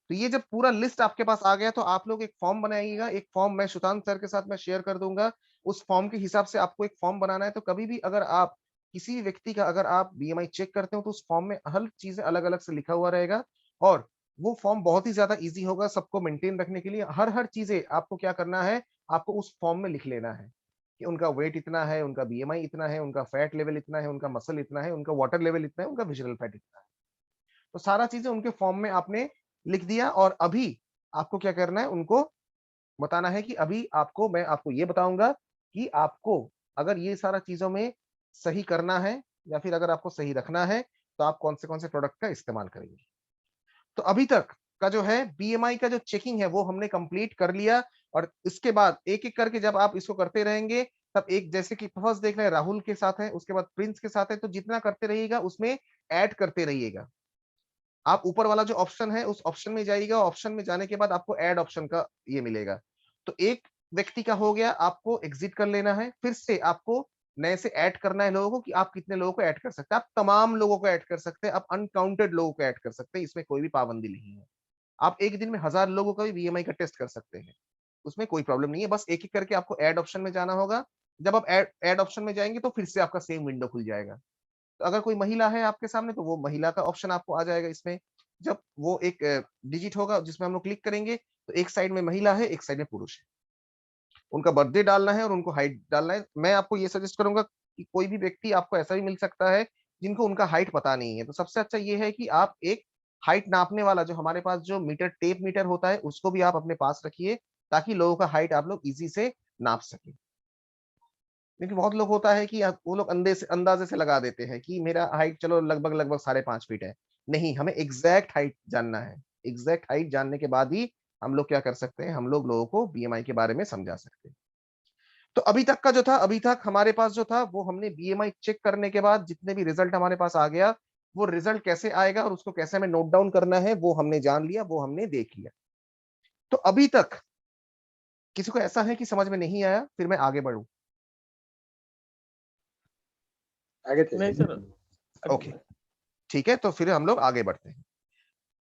तो ये जब पूरा लिस्ट आपके पास आ गया तो आप लोग एक फॉर्म बनाइएगा, एक फॉर्म मैं सुशांत सर के साथ मैं शेयर कर दूंगा। उस फॉर्म के हिसाब से आपको एक फॉर्म बनाना है। तो कभी भी अगर आप किसी भी व्यक्ति का अगर आप बीएमआई चेक करते हो तो उस फॉर्म में हर चीजें अलग अलग से लिखा हुआ रहेगा, और वो फॉर्म बहुत ही ज्यादा ईजी होगा सबको मेंटेन रखने के लिए। हर चीजें आपको क्या करना है, आपको उस फॉर्म में लिख लेना है कि उनका वेट इतना है, उनका बीएमआई इतना है, उनका फैट लेवल इतना है, उनका मसल इतना है, उनका वाटर लेवल इतना है, उनका विजुअल फैट इतना है। तो सारा चीजें उनके फॉर्म में आपने लिख दिया, और अभी आपको क्या करना है, उनको बताना है कि अभी आपको मैं आपको ये बताऊंगा कि आपको अगर ये सारा चीजों में सही करना है या फिर अगर आपको सही रखना है तो आप कौन से प्रोडक्ट का इस्तेमाल करेंगे। तो अभी तक का जो है बीएमआई का जो चेकिंग है वो हमने कंप्लीट कर लिया, और इसके बाद एक एक करके जब आप इसको करते रहेंगे तब एक, जैसे कि फर्स्ट देख रहे हैं राहुल के साथ है, उसके बाद प्रिंस के साथ है, तो जितना करते रहिएगा उसमें ऐड करते रहिएगा। आप ऊपर वाला जो ऑप्शन है उस ऑप्शन में जाइएगा, ऑप्शन में जाने के बाद आपको ऐड ऑप्शन का ये मिलेगा। तो एक व्यक्ति का हो गया, आपको एग्जिट कर लेना है, फिर से आपको नए से ऐड करना है लोगों को कि आप कितने लोगों को ऐड कर सकते हैं। आप तमाम लोगों को ऐड कर सकते हैं, आप अनकाउंटेड लोगों को ऐड कर सकते हैं, इसमें कोई भी पाबंदी नहीं है। आप एक दिन में 1000 लोगों का भी बीएमआई का टेस्ट कर सकते हैं, उसमें कोई प्रॉब्लम नहीं है। बस एक एक करके आपको ऐड ऑप्शन में जाना होगा। जब आप ऐड ऑप्शन में जाएंगे तो फिर से आपका सेम विंडो खुल जाएगा। तो अगर कोई महिला है आपके सामने तो वो महिला का ऑप्शन आपको आ जाएगा इसमें। जब वो एक डिजिट होगा जिसमें हम लोग क्लिक करेंगे तो एक साइड में महिला है, एक साइड में पुरुष है। उनका बर्थडे डालना है और उनको हाइट डालना है। मैं आपको ये सजेस्ट करूंगा कि कोई भी व्यक्ति आपको ऐसा भी मिल सकता है जिनको उनका हाइट पता नहीं है, तो सबसे अच्छा ये है कि आप एक हाइट नापने वाला जो हमारे पास जो मीटर टेप मीटर होता है उसको भी आप अपने पास रखिए, ताकि लोगों का हाइट आप लोग इजी से नाप सके। क्योंकि बहुत लोग होता है कि वो लोग अंदाजे से लगा देते हैं कि मेरा हाइट चलो लगभग लगभग 5.5 फीट है। नहीं, हमें एग्जैक्ट हाइट जानना है। एग्जैक्ट हाइट जानने के बाद ही हम लोग क्या कर सकते हैं, हम लोग लोगों को बीएमआई के बारे में समझा सकते हैं। तो अभी तक का जो था, अभी तक हमारे पास जो था वो हमने बीएमआई चेक करने के बाद जितने भी रिजल्ट हमारे पास आ गया, वो रिजल्ट कैसे आएगा और उसको कैसे हमें नोट डाउन करना है वो हमने जान लिया, वो हमने देख लिया। तो अभी तक किसी को ऐसा है कि समझ में नहीं आया, फिर मैं आगे बढ़ूं? आगे नहीं चलिए। सर। ओके, ठीक है, तो फिर हम लोग आगे बढ़ते हैं।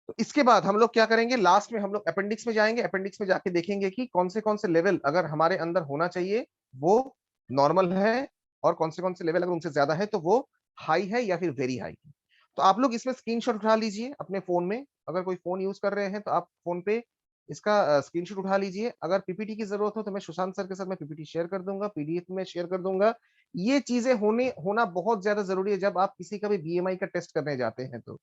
तो इसके बाद हम लोग क्या करेंगे, लास्ट में हम लोग अपेंडिक्स में जाएंगे। अपेंडिक्स में जाके देखेंगे कि कौन से लेवल अगर हमारे अंदर होना चाहिए वो नॉर्मल है, और कौन से लेवल अगर उनसे ज्यादा है तो वो हाई है या फिर वेरी हाई है। तो आप लोग इसमें स्क्रीनशॉट उठा लीजिए अपने फोन में। अगर कोई फोन यूज कर रहे हैं तो आप फोन पे इसका स्क्रीनशॉट उठा लीजिए। अगर पीपीटी की जरूरत हो तो मैं सुशांत सर के साथ मैं पीपीटी शेयर कर दूंगा, पीडीएफ में शेयर कर दूंगा। ये चीजें होना बहुत ज्यादा जरूरी है जब आप किसी का भी बीएमआई का टेस्ट करने जाते हैं। तो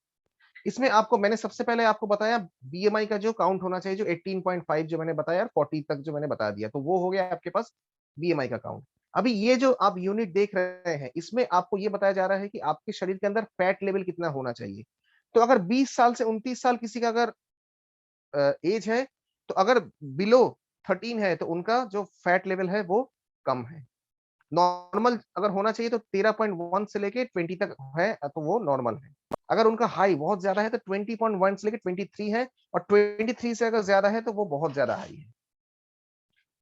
इसमें आपको मैंने सबसे पहले आपको बताया बीएमआई का जो काउंट होना चाहिए, जो 18.5 जो मैंने बताया, 40 तक जो मैंने बता दिया, तो वो हो गया आपके पास बीएमआई का काउंट। अभी ये जो आप यूनिट देख रहे हैं इसमें आपको ये बताया जा रहा है कि आपके शरीर के अंदर फैट लेवल कितना होना चाहिए। तो अगर 20 साल से 29 साल किसी का अगर एज है, तो अगर बिलो 13 है तो उनका जो फैट लेवल है वो कम है। नॉर्मल अगर होना चाहिए तो 13.1 से लेके 20 तक है तो वो नॉर्मल है। अगर उनका हाई बहुत ज्यादा है तो 20.1 से लेके 23 है, और 23 से अगर ज्यादा है तो वो बहुत ज्यादा हाई है।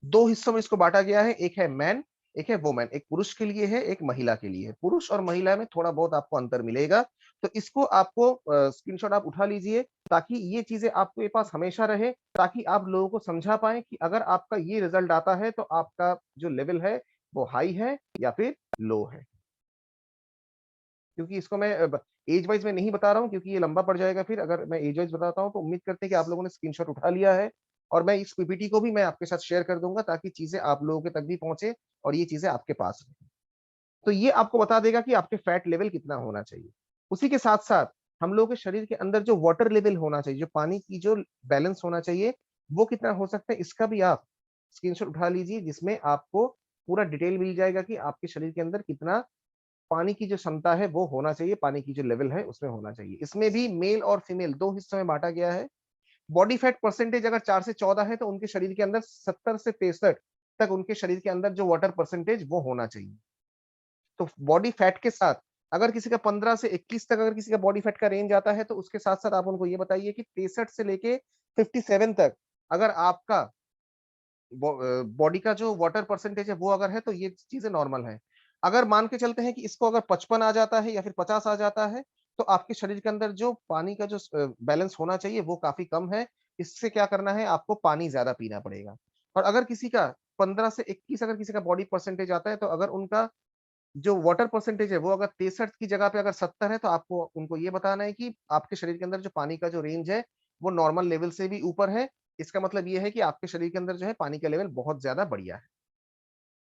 दो हिस्सों में इसको बांटा गया है, एक है मैन, एक है वोमेन। एक पुरुष के लिए है, एक महिला के लिए है। पुरुष और महिला में थोड़ा बहुत आपको अंतर मिलेगा। तो इसको आपको स्क्रीनशॉट आप उठा लीजिए, ताकि ये चीजें आपके पास हमेशा रहे, ताकि आप लोगों को समझा पाए कि अगर आपका ये रिजल्ट आता है तो आपका जो लेवल है वो हाई है या फिर लो है। क्योंकि इसको मैं एज वाइज में नहीं बता रहा हूँ क्योंकि ये लंबा पड़ जाएगा। फिर अगर मैं एज वाइज बताता हूँ तो उम्मीद करते हैं कि आप लोगों ने स्क्रीनशॉट उठा लिया है, और मैं इस पीपीटी को भी मैं आपके साथ शेयर कर दूंगा ताकि चीजें आप लोगों के तक भी पहुंचे और ये चीजें आपके पास रहे। तो ये आपको बता देगा कि आपके फैट लेवल कितना होना चाहिए। उसी के साथ साथ हम लोगों के शरीर के अंदर जो वाटर लेवल होना चाहिए, जो पानी की जो बैलेंस होना चाहिए, वो कितना हो सकता है, इसका भी आप स्क्रीनशॉट उठा लीजिए, जिसमें आपको पूरा डिटेल मिल जाएगा कि आपके शरीर के अंदर कितना पानी की जो क्षमता है वो होना चाहिए, पानी की जो लेवल है उसमें होना चाहिए। इसमें भी मेल और फीमेल दो हिस्सों में बांटा गया है। बॉडी फैट परसेंटेज अगर 4 से 14 है तो उनके शरीर के अंदर 70 से 65 तक उनके शरीर के अंदर जो वाटर परसेंटेज वो होना चाहिए। तो बॉडी फैट के साथ अगर किसी का 15 से 21 तक अगर किसी का बॉडी फैट का रेंज आता है तो उसके साथ साथ आप उनको ये बताइए कि 63 से लेके 57 तक अगर आपका बॉडी का जो वाटर परसेंटेज है वो अगर है तो ये चीजें नॉर्मल है। अगर मान के चलते हैं कि इसको अगर 55 आ जाता है या फिर 50 आ जाता है तो आपके शरीर के अंदर जो पानी का जो बैलेंस होना चाहिए वो काफी कम है। इससे क्या करना है, आपको पानी ज्यादा पीना पड़ेगा। और अगर किसी का 15 से 21 अगर किसी का बॉडी परसेंटेज आता है, तो अगर उनका जो वाटर परसेंटेज है वो अगर 63 की जगह पे अगर 70 है, तो आपको उनको ये बताना है कि आपके शरीर के अंदर जो पानी का जो रेंज है वो नॉर्मल लेवल से भी ऊपर है। इसका मतलब ये है कि आपके शरीर के अंदर जो है पानी का लेवल बहुत ज्यादा बढ़िया है।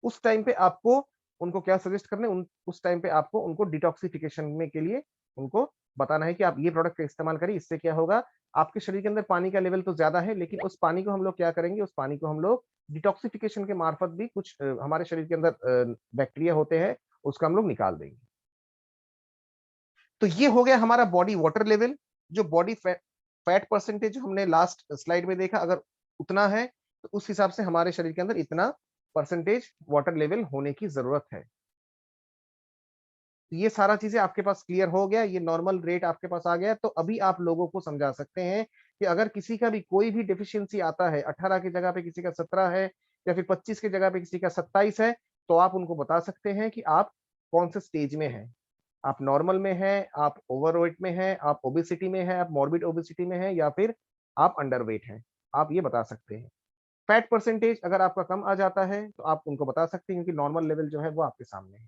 उस टाइम पे आपको उनको क्या सजेस्ट करना है, उस टाइम पे आपको उनको डिटॉक्सिफिकेशन में के लिए उनको बताना है कि आप ये प्रोडक्ट का इस्तेमाल करिए। इससे क्या होगा, आपके शरीर के अंदर पानी का लेवल तो ज्यादा है, लेकिन उस पानी को हम लोग क्या करेंगे, उस पानी को हम लोग डिटॉक्सिफिकेशन के मार्फत भी कुछ हमारे शरीर के अंदर बैक्टीरिया होते हैं, उसका हम लोग निकाल देंगे। तो ये हो गया हमारा बॉडी वाटर लेवल। जो बॉडी फैट परसेंटेज हमने लास्ट स्लाइड में देखा, अगर उतना है तो उस हिसाब से हमारे शरीर के अंदर इतना परसेंटेज वाटर लेवल होने की जरूरत है। तो ये सारा चीजें आपके पास क्लियर हो गया, ये नॉर्मल रेट आपके पास आ गया। तो अभी आप लोगों को समझा सकते हैं कि अगर किसी का भी कोई भी डेफिशिएंसी आता है, 18 की जगह पे किसी का 17 है, या फिर 25 की जगह पे किसी का 27 है, तो आप उनको बता सकते हैं कि आप कौन से स्टेज में हैं। आप नॉर्मल में हैं, आप ओवरवेट में हैं, आप ओबेसिटी में हैं, आप मॉर्बिड ओबेसिटी में हैं, या फिर आप अंडरवेट हैं। आप ये बता सकते हैं। फैट परसेंटेज अगर आपका कम आ जाता है, तो आप उनको बता सकते हैं, क्योंकि नॉर्मल लेवल जो है वो आपके सामने है।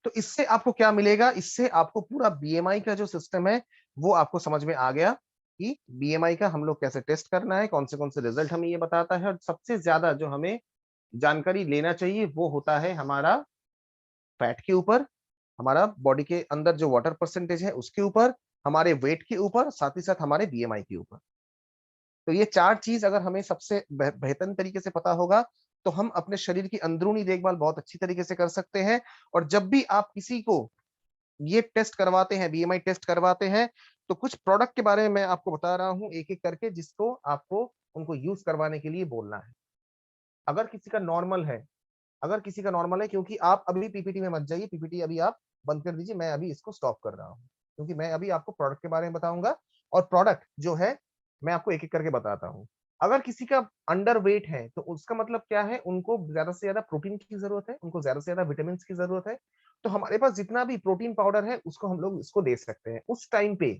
तो इससे आपको क्या मिलेगा, इससे आपको पूरा बीएमआई का जो सिस्टम है वो आपको समझ में आ गया कि बीएमआई का हम लोग कैसे टेस्ट करना है, कौन से रिजल्ट हमें ये बताता है। और सबसे ज्यादा जो हमें जानकारी लेना चाहिए वो होता है हमारा फैट के ऊपर, हमारा बॉडी के अंदर जो वाटर परसेंटेज है उसके ऊपर, हमारे वेट के ऊपर, साथ ही साथ हमारे बीएमआई के ऊपर। तो ये चार चीज अगर हमें सबसे बेहतर तरीके से पता होगा, तो हम अपने शरीर की अंदरूनी देखभाल बहुत अच्छी तरीके से कर सकते हैं। और जब भी आप किसी को ये टेस्ट करवाते हैं, बीएमआई टेस्ट करवाते हैं, तो कुछ प्रोडक्ट के बारे में मैं आपको बता रहा हूं एक एक करके, जिसको आपको उनको यूज करवाने के लिए बोलना है। अगर किसी का नॉर्मल है, अगर किसी का नॉर्मल है, क्योंकि आप अभी पीपीटी में मत जाइए, पीपीटी अभी आप बंद कर दीजिए, मैं अभी इसको स्टॉप कर रहा हूँ, क्योंकि मैं अभी आपको प्रोडक्ट के बारे में बताऊंगा। और प्रोडक्ट जो है मैं आपको एक एक करके बताता हूँ। अगर किसी का अंडर वेट है, तो उसका मतलब क्या है, उनको ज्यादा से ज्यादा प्रोटीन की जरूरत है, उनको ज्यादा से ज्यादा विटामिन की जरूरत है। तो हमारे पास जितना भी प्रोटीन पाउडर है उसको हम लोग इसको दे सकते हैं। उस टाइम पे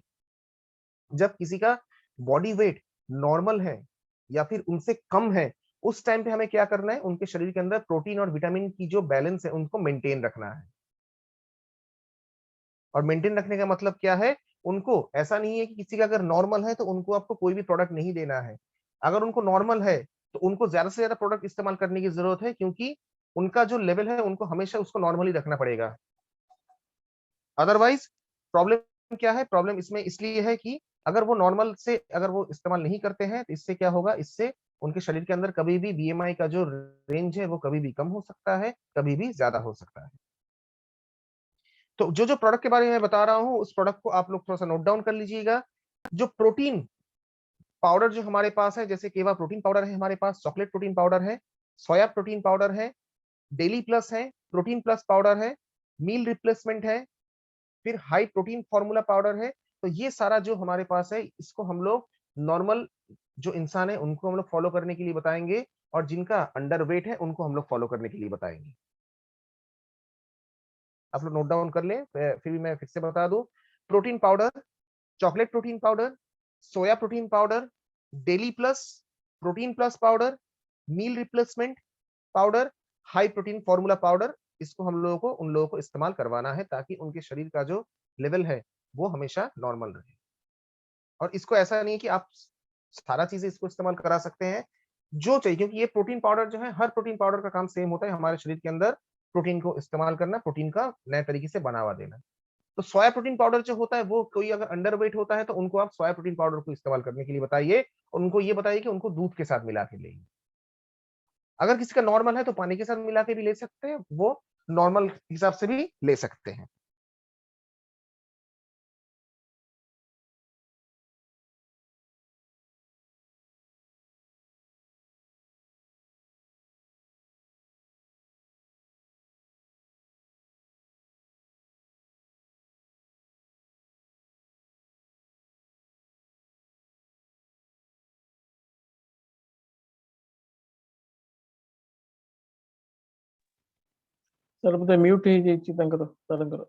जब किसी का बॉडी वेट नॉर्मल है या फिर उनसे कम है, उस टाइम पे हमें क्या करना है, उनके शरीर के अंदर प्रोटीन और विटामिन की जो बैलेंस है उनको मेंटेन रखना है। और मेंटेन रखने का मतलब क्या है, उनको ऐसा नहीं है कि किसी का अगर नॉर्मल है तो उनको आपको कोई भी प्रोडक्ट नहीं देना है। अगर उनको नॉर्मल है तो उनको ज्यादा से ज्यादा प्रोडक्ट इस्तेमाल करने की जरूरत है, क्योंकि उनका जो लेवल है उनको हमेशा उसको नॉर्मली रखना पड़ेगा। अदरवाइज प्रॉब्लम क्या है, प्रॉब्लम इसमें इसलिए है कि अगर वो नॉर्मल से अगर वो इस्तेमाल नहीं करते हैं, तो इससे क्या होगा, इससे उनके शरीर के अंदर कभी भी बीएमआई का जो रेंज है वो कभी भी कम हो सकता है, कभी भी ज्यादा हो सकता है। तो जो जो प्रोडक्ट के बारे में मैं बता रहा हूँ, उस प्रोडक्ट को आप लोग थोड़ा सा नोट डाउन कर लीजिएगा। जो प्रोटीन पाउडर जो हमारे पास है, जैसे केवा प्रोटीन पाउडर है हमारे पास, चॉकलेट प्रोटीन पाउडर है, सोया प्रोटीन पाउडर है, डेली प्लस है, प्रोटीन प्लस पाउडर है, मील रिप्लेसमेंट है, फिर हाई प्रोटीन फॉर्मूला पाउडर है। तो ये सारा जो हमारे पास है, इसको हम लोग नॉर्मल जो इंसान है उनको हम लोग फॉलो करने के लिए बताएंगे, और जिनका अंडर वेट है उनको हम लोग फॉलो करने के लिए बताएंगे। आप लोग नोट डाउन कर लें, फिर भी मैं फिर से बता दूं। Protein powder, chocolate protein powder, soya protein powder, daily plus, protein plus powder, meal replacement powder, high protein formula powder. इसको हम लोगों को उन लोगों को इस्तेमाल करवाना है, ताकि उनके शरीर का जो लेवल है वो हमेशा नॉर्मल रहे। और इसको ऐसा नहीं है कि आप सारा चीजें इसको इस्तेमाल करा सकते हैं, जो चाहिए, क्योंकि ये प्रोटीन पाउडर जो है, हर प्रोटीन पाउडर का काम सेम होता है, हमारे शरीर के अंदर प्रोटीन को इस्तेमाल करना, प्रोटीन का नए तरीके से बनावा देना। तो सोया प्रोटीन पाउडर जो होता है, वो कोई अगर अंडर वेट होता है तो उनको आप सोया प्रोटीन पाउडर को इस्तेमाल करने के लिए बताइए, और उनको ये बताइए कि उनको दूध के साथ मिला के लेंगे। अगर किसी का नॉर्मल है तो पानी के साथ मिला के भी ले सकते हैं, वो नॉर्मल हिसाब से भी ले सकते हैं। सर बोलते म्यूट ହେଇଯାଇଛି ତାଙ୍କର ସାରଙ୍କର।